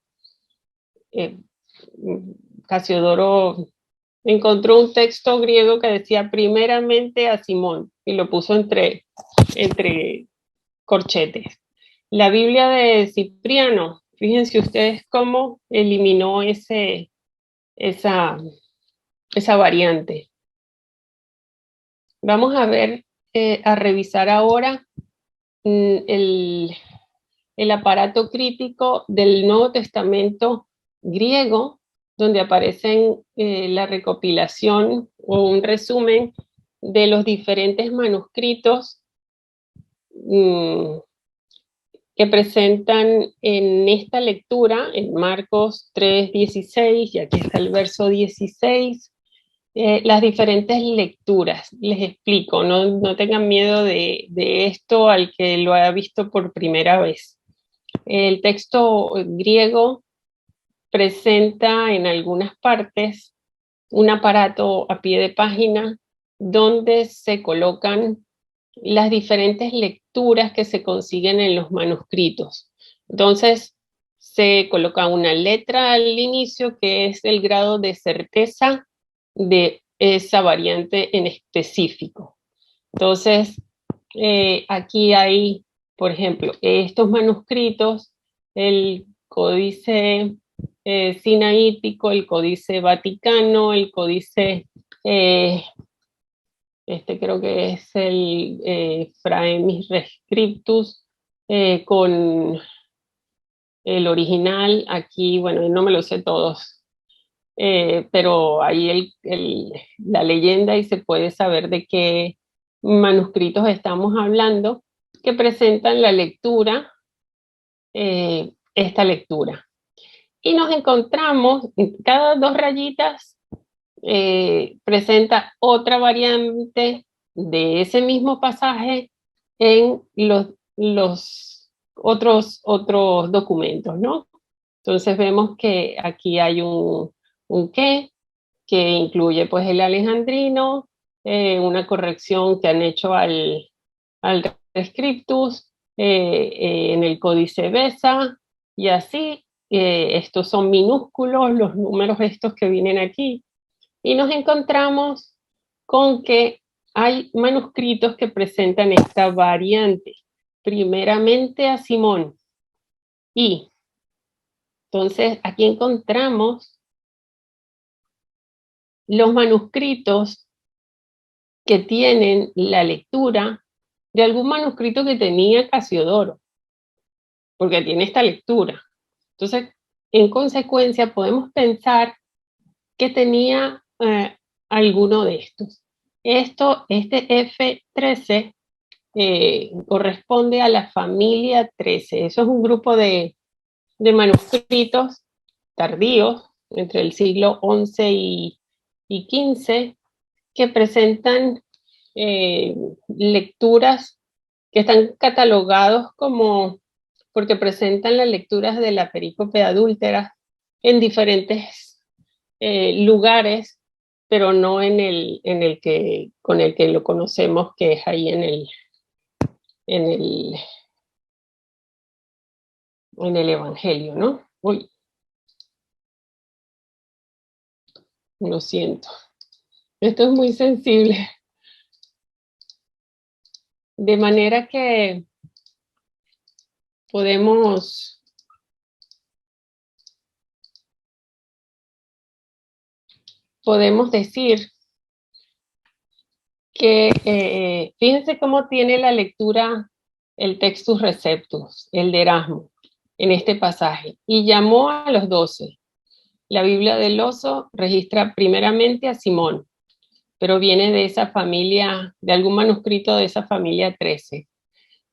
Casiodoro encontró un texto griego que decía primeramente a Simón y lo puso entre corchetes. La Biblia de Cipriano, fíjense ustedes cómo eliminó esa variante. Vamos a ver, a revisar ahora el aparato crítico del Nuevo Testamento griego donde aparecen la recopilación o un resumen de los diferentes manuscritos que presentan en esta lectura, en Marcos 3:16, y aquí está el verso 16, las diferentes lecturas. Les explico, no tengan miedo de esto al que lo ha visto por primera vez. El texto griego presenta en algunas partes un aparato a pie de página donde se colocan las diferentes lecturas que se consiguen en los manuscritos. Entonces, se coloca una letra al inicio que es el grado de certeza de esa variante en específico. Entonces, aquí hay, por ejemplo, estos manuscritos, el códice sinaítico, el códice vaticano, el códice, creo que es el Fraemis Rescriptus, con el original. Aquí, bueno, no me lo sé todos, pero ahí la leyenda y se puede saber de qué manuscritos estamos hablando que presentan la lectura, esta lectura. Y nos encontramos, cada dos rayitas presenta otra variante de ese mismo pasaje en los otros documentos, ¿no? Entonces vemos que aquí hay un que incluye pues el alejandrino, una corrección que han hecho al Rescriptus, en el códice Besa, y así. Estos son minúsculos, los números estos que vienen aquí, y nos encontramos con que hay manuscritos que presentan esta variante, primeramente a Simón, y entonces aquí encontramos los manuscritos que tienen la lectura de algún manuscrito que tenía Casiodoro, porque tiene esta lectura. Entonces, en consecuencia, podemos pensar que tenía alguno de estos. Este F13 corresponde a la familia 13. Eso es un grupo de manuscritos tardíos, entre el siglo XI y XV, que presentan lecturas que están catalogados como, porque presentan las lecturas de la perícope adúltera en diferentes lugares, pero no en el que, con el que lo conocemos, que es ahí en el, en el Evangelio, ¿no? Uy, lo siento. Esto es muy sensible. De manera que podemos decir que fíjense cómo tiene la lectura el Textus Receptus, el de Erasmo, en este pasaje. Y llamó a los 12. La Biblia del Oso registra primeramente a Simón, pero viene de esa familia, de algún manuscrito de esa familia 13.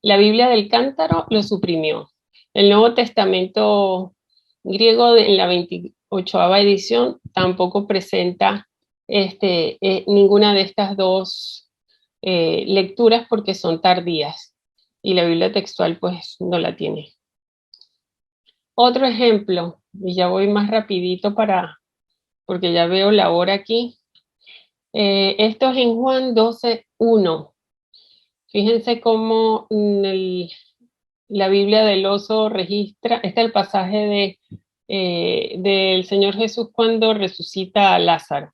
La Biblia del Cántaro lo suprimió. El Nuevo Testamento griego en la 28ª edición tampoco presenta ninguna de estas dos lecturas porque son tardías, y la Biblia textual pues no la tiene. Otro ejemplo, y ya voy más rapidito porque ya veo la hora aquí. Esto es en Juan 12:1. Fíjense cómo la Biblia del Oso registra, está el pasaje del Señor Jesús cuando resucita a Lázaro.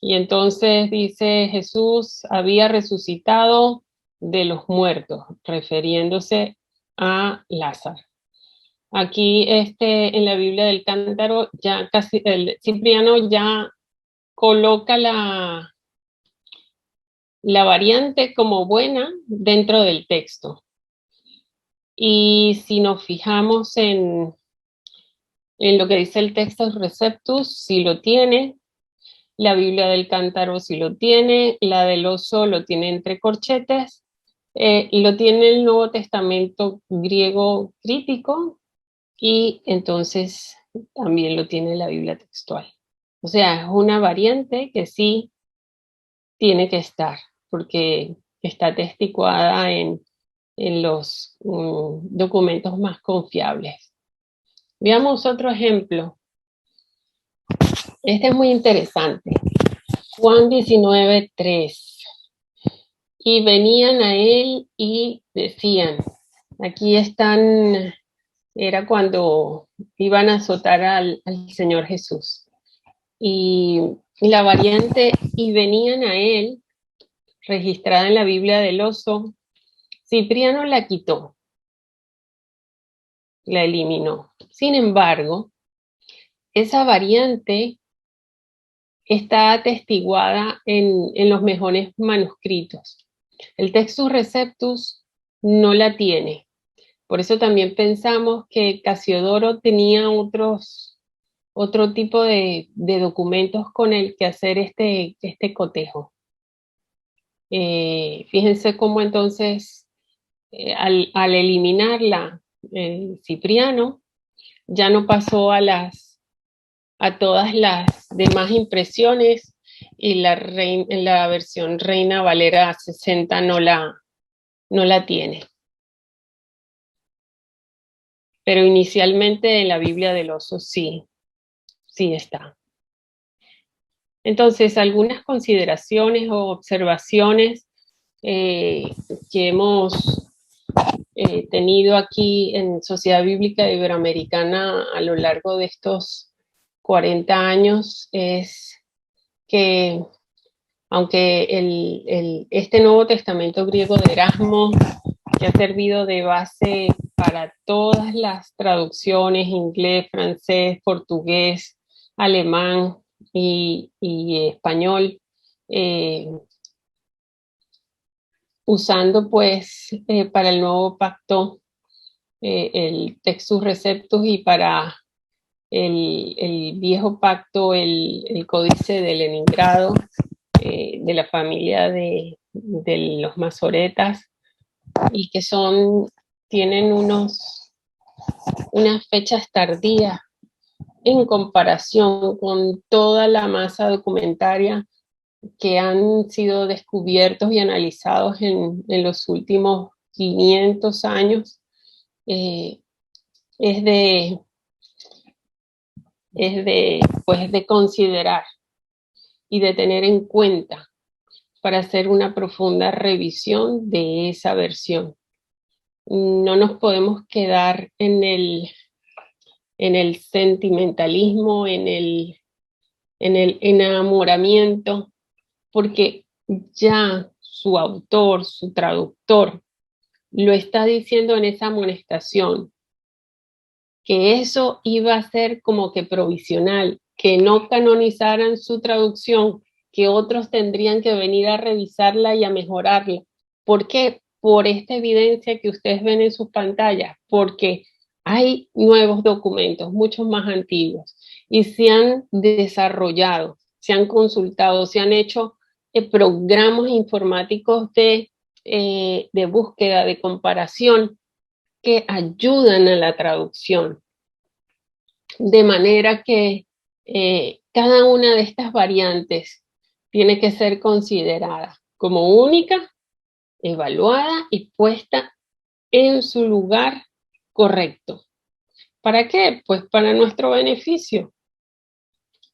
Y entonces dice, Jesús había resucitado de los muertos, refiriéndose a Lázaro. Aquí en la Biblia del Cántaro, ya casi el Cipriano ya coloca la variante como buena dentro del texto. Y si nos fijamos en En lo que dice el Textus Receptus, sí lo tiene. La Biblia del Cántaro sí lo tiene. La del Oso lo tiene entre corchetes. Lo tiene el Nuevo Testamento griego crítico y entonces también lo tiene la Biblia textual. O sea, es una variante que sí tiene que estar, porque está atestiguada en los documentos más confiables. Veamos otro ejemplo. Este es muy interesante. Juan 19:3. Y venían a él y decían, aquí están, era cuando iban a azotar al Señor Jesús. Y la variante, y venían a él, registrada en la Biblia del Oso, Cipriano la quitó, la eliminó. Sin embargo, esa variante está atestiguada en los mejores manuscritos. El Textus Receptus no la tiene. Por eso también pensamos que Casiodoro tenía otro tipo de documentos con el que hacer este cotejo. Fíjense cómo entonces, al eliminarla Cipriano, ya no pasó a todas las demás impresiones y la versión Reina Valera 60 no la tiene. Pero inicialmente en la Biblia del Oso sí está. Entonces, algunas consideraciones o observaciones que hemos tenido aquí en Sociedad Bíblica Iberoamericana a lo largo de estos 40 años es que aunque este Nuevo Testamento griego de Erasmo, que ha servido de base para todas las traducciones, inglés, francés, portugués, alemán y español, usando pues para el nuevo pacto el Textus Receptus y para el viejo pacto el Códice de Leningrado, de la familia de los masoretas, y que tienen unas fechas tardías en comparación con toda la masa documentaria que han sido descubiertos y analizados en los últimos 500 años. Es de considerar y de tener en cuenta para hacer una profunda revisión de esa versión. No nos podemos quedar en el sentimentalismo, en el enamoramiento, porque ya su autor, su traductor, lo está diciendo en esa amonestación, que eso iba a ser como que provisional, que no canonizaran su traducción, que otros tendrían que venir a revisarla y a mejorarla. ¿Por qué? Por esta evidencia que ustedes ven en sus pantallas, porque hay nuevos documentos, muchos más antiguos, y se han desarrollado, se han consultado, se han hecho programas informáticos de búsqueda, de comparación, que ayudan a la traducción. De manera que cada una de estas variantes tiene que ser considerada como única, evaluada y puesta en su lugar correcto. ¿Para qué? Pues para nuestro beneficio.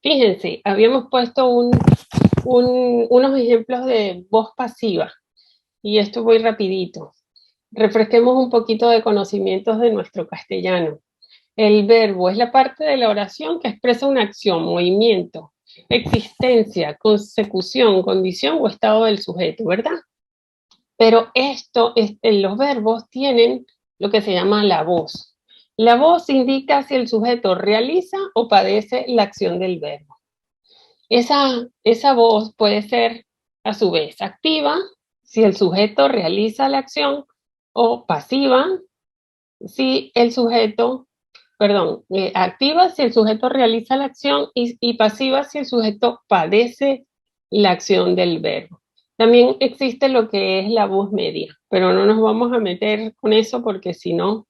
Fíjense, habíamos puesto unos ejemplos de voz pasiva, y esto voy rapidito. Refresquemos un poquito de conocimientos de nuestro castellano. El verbo es la parte de la oración que expresa una acción, movimiento, existencia, consecución, condición o estado del sujeto, ¿verdad? Pero los verbos tienen lo que se llama la voz. La voz indica si el sujeto realiza o padece la acción del verbo. Esa voz puede ser, a su vez, activa, si el sujeto realiza la acción, o pasiva, si el sujeto activa si el sujeto realiza la acción y pasiva si el sujeto padece la acción del verbo. También existe lo que es la voz media, pero no nos vamos a meter con eso porque si no,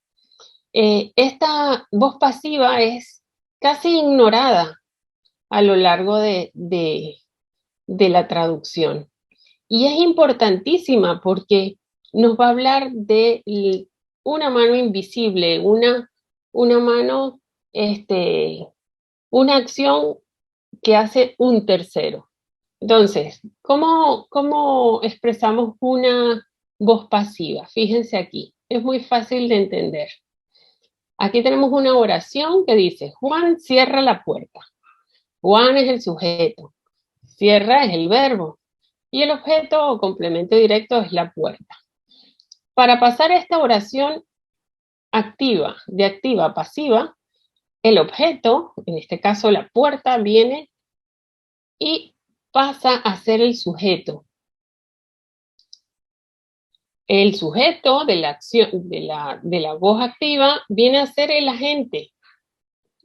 esta voz pasiva es casi ignorada a lo largo de la traducción. Y es importantísima porque nos va a hablar de una mano invisible, una mano, una acción que hace un tercero. Entonces, ¿cómo expresamos una voz pasiva? Fíjense aquí, es muy fácil de entender. Aquí tenemos una oración que dice, Juan cierra la puerta. Juan es el sujeto, cierra es el verbo y el objeto o complemento directo es la puerta. Para pasar esta oración activa, de activa a pasiva, el objeto, en este caso la puerta, viene y pasa a ser el sujeto. El sujeto de la acción, de la voz activa, viene a ser el agente.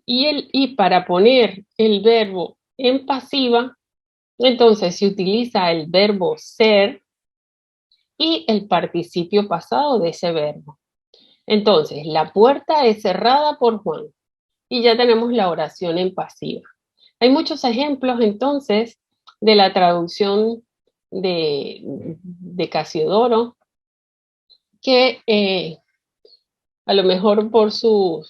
Y para poner el verbo en pasiva, entonces se utiliza el verbo ser y el participio pasado de ese verbo. Entonces, la puerta es cerrada por Juan y ya tenemos la oración en pasiva. Hay muchos ejemplos entonces de la traducción de Casiodoro que a lo mejor por su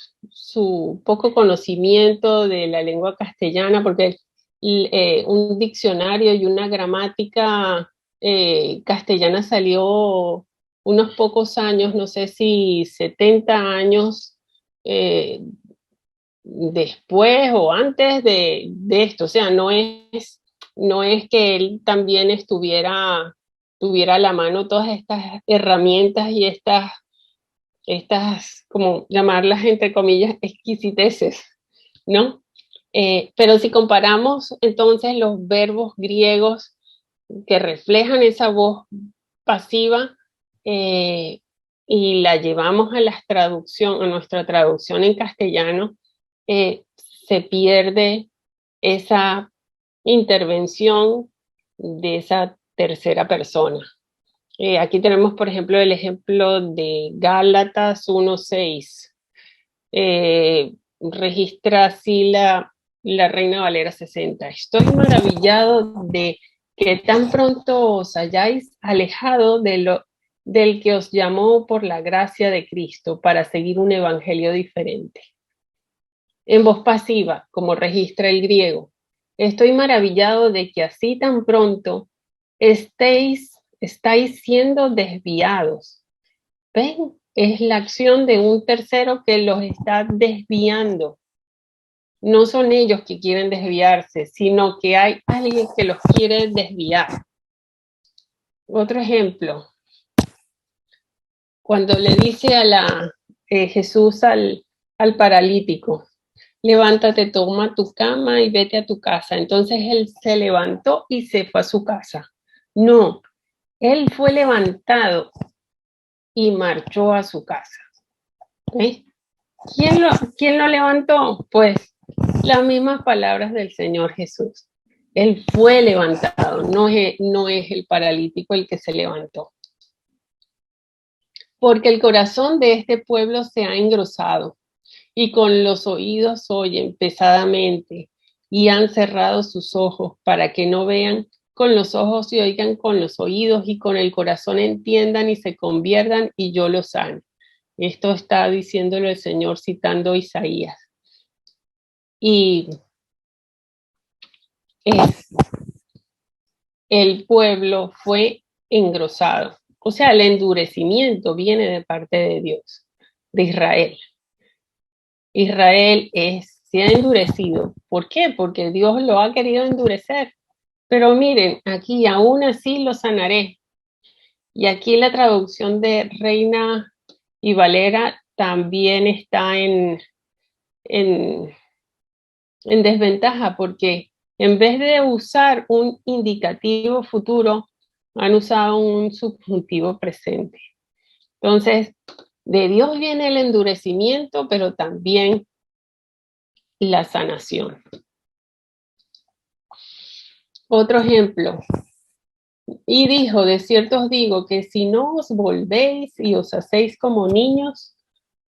poco conocimiento de la lengua castellana, porque un diccionario y una gramática castellana salió unos pocos años, no sé si 70 años después o antes de esto. O sea, no es que él también tuviera a la mano todas estas herramientas y estas, como llamarlas entre comillas, exquisiteces, ¿no? Pero si comparamos entonces los verbos griegos que reflejan esa voz pasiva y la llevamos a a nuestra traducción en castellano, se pierde esa intervención de esa tercera persona. Aquí tenemos, por ejemplo, el ejemplo de Gálatas 1:6. Registra así la Reina Valera 60. Estoy maravillado de que tan pronto os hayáis alejado del que os llamó por la gracia de Cristo para seguir un evangelio diferente. En voz pasiva, como registra el griego. Estoy maravillado de que así tan pronto estáis siendo desviados. ¿Ven? Es la acción de un tercero que los está desviando. No son ellos que quieren desviarse, sino que hay alguien que los quiere desviar. Otro ejemplo. Cuando le dice Jesús al paralítico, levántate, toma tu cama y vete a tu casa. Entonces él se levantó y se fue a su casa. No, él fue levantado y marchó a su casa. ¿Eh? ¿Quién lo levantó? Pues las mismas palabras del Señor Jesús. Él fue levantado, no es el paralítico el que se levantó. Porque el corazón de este pueblo se ha engrosado y con los oídos oyen pesadamente y han cerrado sus ojos para que no vean con los ojos y oigan con los oídos y con el corazón entiendan y se conviertan y yo los sane. Esto está diciéndolo el Señor citando a Isaías. Y el pueblo fue engrosado. O sea, el endurecimiento viene de parte de Dios, de Israel. Israel se ha endurecido. ¿Por qué? Porque Dios lo ha querido endurecer. Pero miren, aquí aún así lo sanaré. Y aquí la traducción de Reina y Valera también está en desventaja, porque en vez de usar un indicativo futuro, han usado un subjuntivo presente. Entonces, de Dios viene el endurecimiento, pero también la sanación. Otro ejemplo. Y dijo, de cierto os digo que si no os volvéis y os hacéis como niños,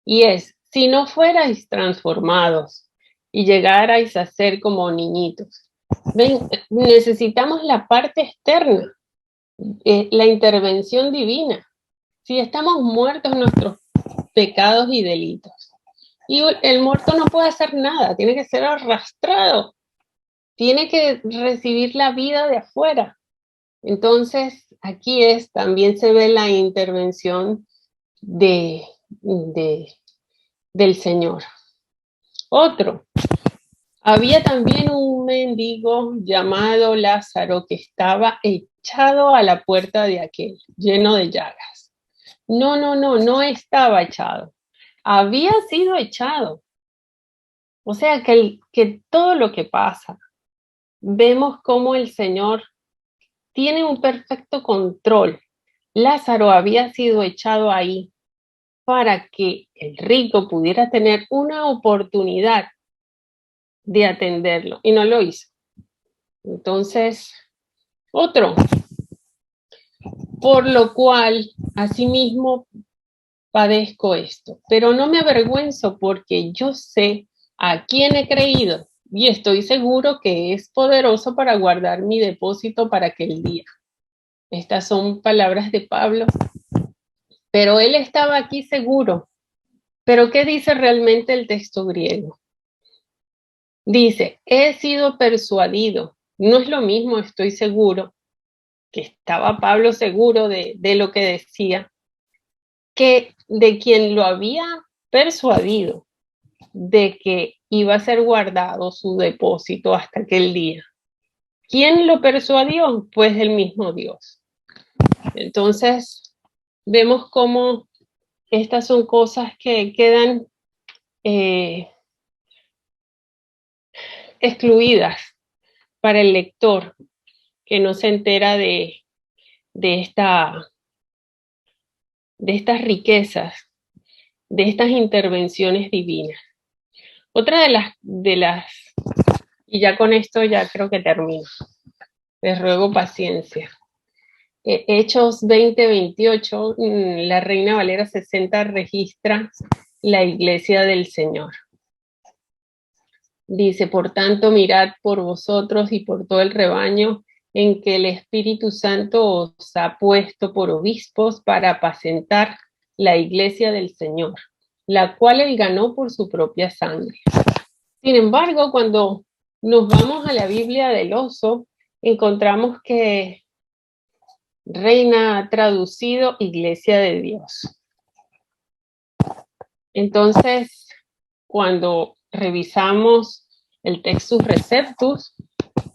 y es, si no fuerais transformados y llegarais a ser como niñitos. Ven, necesitamos la parte externa, la intervención divina. Si estamos muertos en nuestros pecados y delitos, y el muerto no puede hacer nada, tiene que ser arrastrado, tiene que recibir la vida de afuera. Entonces, aquí también se ve la intervención de, del Señor. Otro, había también un mendigo llamado Lázaro que estaba echado a la puerta de aquel, lleno de llagas. No estaba echado. Había sido echado. O sea que todo lo que pasa, vemos cómo el Señor tiene un perfecto control. Lázaro había sido echado ahí para que el rico pudiera tener una oportunidad de atenderlo y no lo hizo. Entonces, otro, por lo cual asimismo padezco esto, pero no me avergüenzo porque yo sé a quién he creído y estoy seguro que es poderoso para guardar mi depósito para aquel día. Estas son palabras de Pablo, pero él estaba aquí seguro. ¿Pero qué dice realmente el texto griego? Dice, he sido persuadido. No es lo mismo, estoy seguro, que estaba Pablo seguro de lo que decía, que de quien lo había persuadido de que iba a ser guardado su depósito hasta aquel día. ¿Quién lo persuadió? Pues el mismo Dios. Entonces, vemos cómo estas son cosas que quedan excluidas para el lector que no se entera de, esta, de estas riquezas, de estas intervenciones divinas. Otra y ya con esto ya creo que termino. Les ruego paciencia. Hechos 20-28, la Reina Valera 60 registra la iglesia del Señor. Dice, por tanto, mirad por vosotros y por todo el rebaño en que el Espíritu Santo os ha puesto por obispos para apacentar la iglesia del Señor, la cual él ganó por su propia sangre. Sin embargo, cuando nos vamos a la Biblia del Oso, encontramos que Reina ha traducido Iglesia de Dios. Entonces, cuando revisamos el Textus Receptus,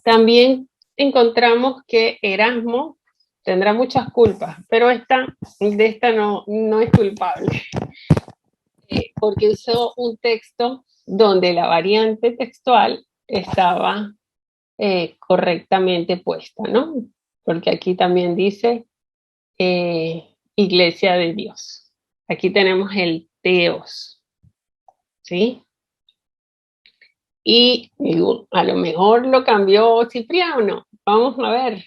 también encontramos que Erasmo tendrá muchas culpas, pero de esta no es culpable, porque usó un texto donde la variante textual estaba correctamente puesta, ¿no? Porque aquí también dice Iglesia de Dios. Aquí tenemos el Teos, ¿sí? Y a lo mejor lo cambió Cipriano. Vamos a ver.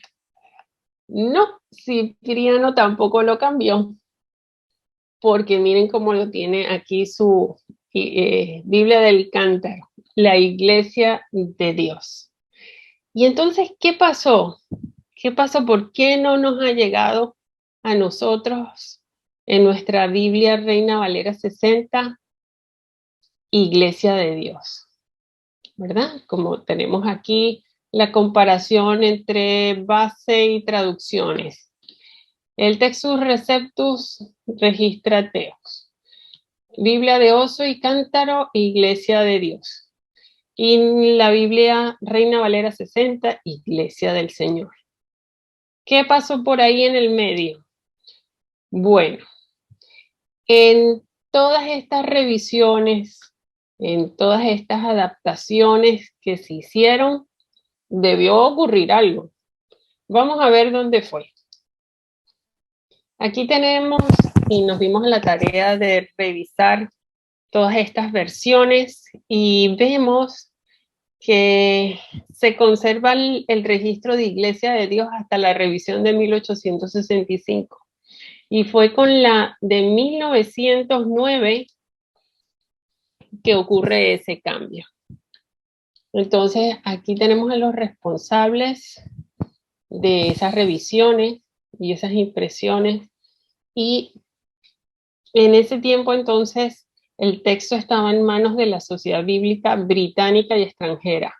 No, Cipriano tampoco lo cambió, porque miren cómo lo tiene aquí su Biblia del Cántaro, la Iglesia de Dios. Y entonces, ¿qué pasó? ¿Qué pasó? ¿Por qué no nos ha llegado a nosotros en nuestra Biblia Reina Valera 60, Iglesia de Dios? ¿Verdad? Como tenemos aquí la comparación entre base y traducciones. El Textus Receptus registra Teos. Biblia de Oso y Cántaro, Iglesia de Dios. Y la Biblia Reina Valera 60, Iglesia del Señor. ¿Qué pasó por ahí en el medio? Bueno, en todas estas revisiones, en todas estas adaptaciones que se hicieron, debió ocurrir algo. Vamos a ver dónde fue. Aquí tenemos, y nos dimos la tarea de revisar todas estas versiones y vemos que se conserva el registro de Iglesia de Dios hasta la revisión de 1865. Y fue con la de 1909 que ocurre ese cambio. Entonces, aquí tenemos a los responsables de esas revisiones y esas impresiones. Y en ese tiempo, entonces, el texto estaba en manos de la Sociedad Bíblica Británica y Extranjera.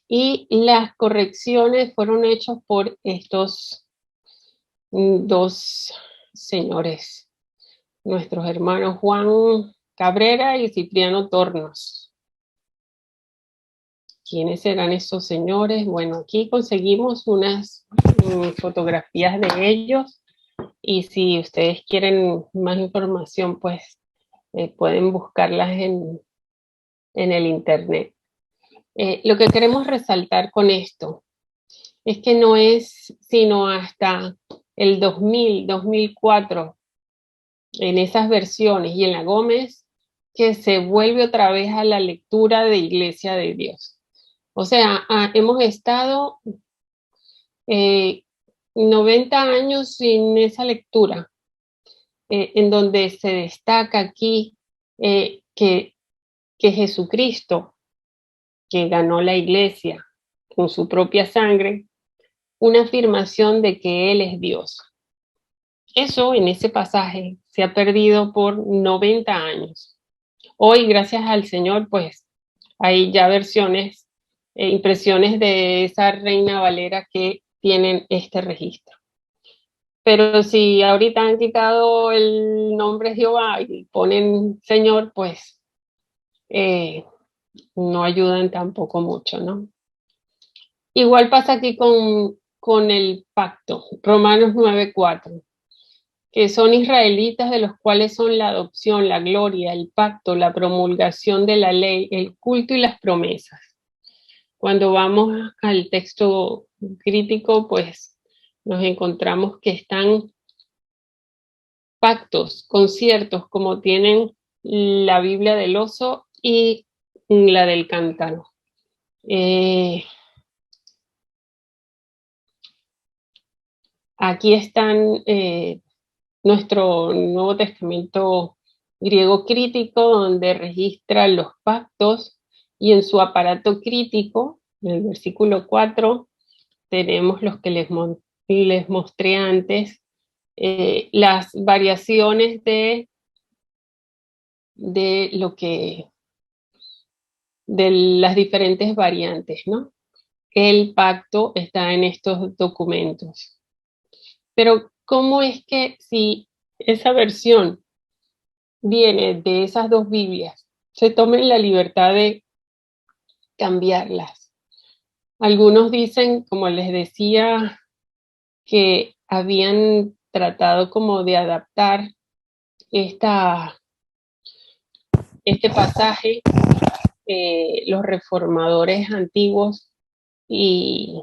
Y las correcciones fueron hechas por estos dos señores, nuestros hermanos Juan Cabrera y Cipriano Tornos. ¿Quiénes serán estos señores? Bueno, aquí conseguimos unas fotografías de ellos y si ustedes quieren más información, pues pueden buscarlas en el internet. Lo que queremos resaltar con esto es que no es sino hasta el 2000, 2004, en esas versiones y en la Gómez, que se vuelve otra vez a la lectura de Iglesia de Dios. O sea, hemos estado 90 años sin esa lectura, en donde se destaca aquí que Jesucristo, que ganó la Iglesia con su propia sangre, una afirmación de que Él es Dios. Eso en ese pasaje se ha perdido por 90 años. Hoy, gracias al Señor, pues hay ya versiones, impresiones de esa Reina Valera que tienen este registro. Pero si ahorita han quitado el nombre Jehová y ponen Señor, pues no ayudan tampoco mucho, ¿no? Igual pasa aquí con el pacto, Romanos 9:4, que son israelitas de los cuales son la adopción, la gloria, el pacto, la promulgación de la ley, el culto y las promesas. Cuando vamos al texto crítico, pues nos encontramos que están pactos, conciertos, como tienen la Biblia del oso y la del cántaro. Aquí están nuestro Nuevo Testamento griego crítico, donde registra los pactos, y en su aparato crítico, en el versículo 4, tenemos los que les mostré antes, las variaciones de lo que, de las diferentes variantes, ¿no? El pacto está en estos documentos. Pero, ¿cómo es que si esa versión viene de esas dos Biblias, se tomen la libertad de cambiarlas? Algunos dicen, como les decía, que habían tratado como de adaptar este pasaje, los reformadores antiguos, y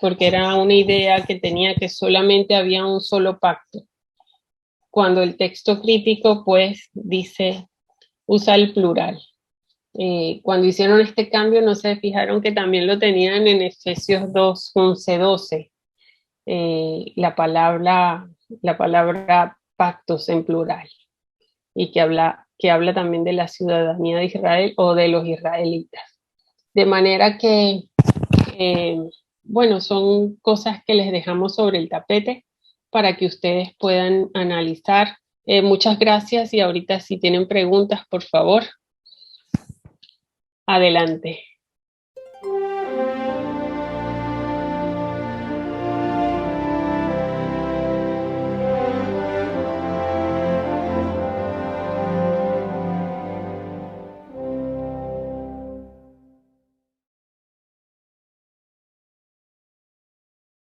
porque era una idea que tenía que solamente había un solo pacto, cuando el texto crítico pues dice, usa el plural. Cuando hicieron este cambio no se fijaron que también lo tenían en Efesios 2, 11, 12, la palabra pactos en plural, y que habla también de la ciudadanía de Israel o de los israelitas. De manera que, bueno, son cosas que les dejamos sobre el tapete para que ustedes puedan analizar. Muchas gracias, y ahorita si tienen preguntas, por favor, adelante.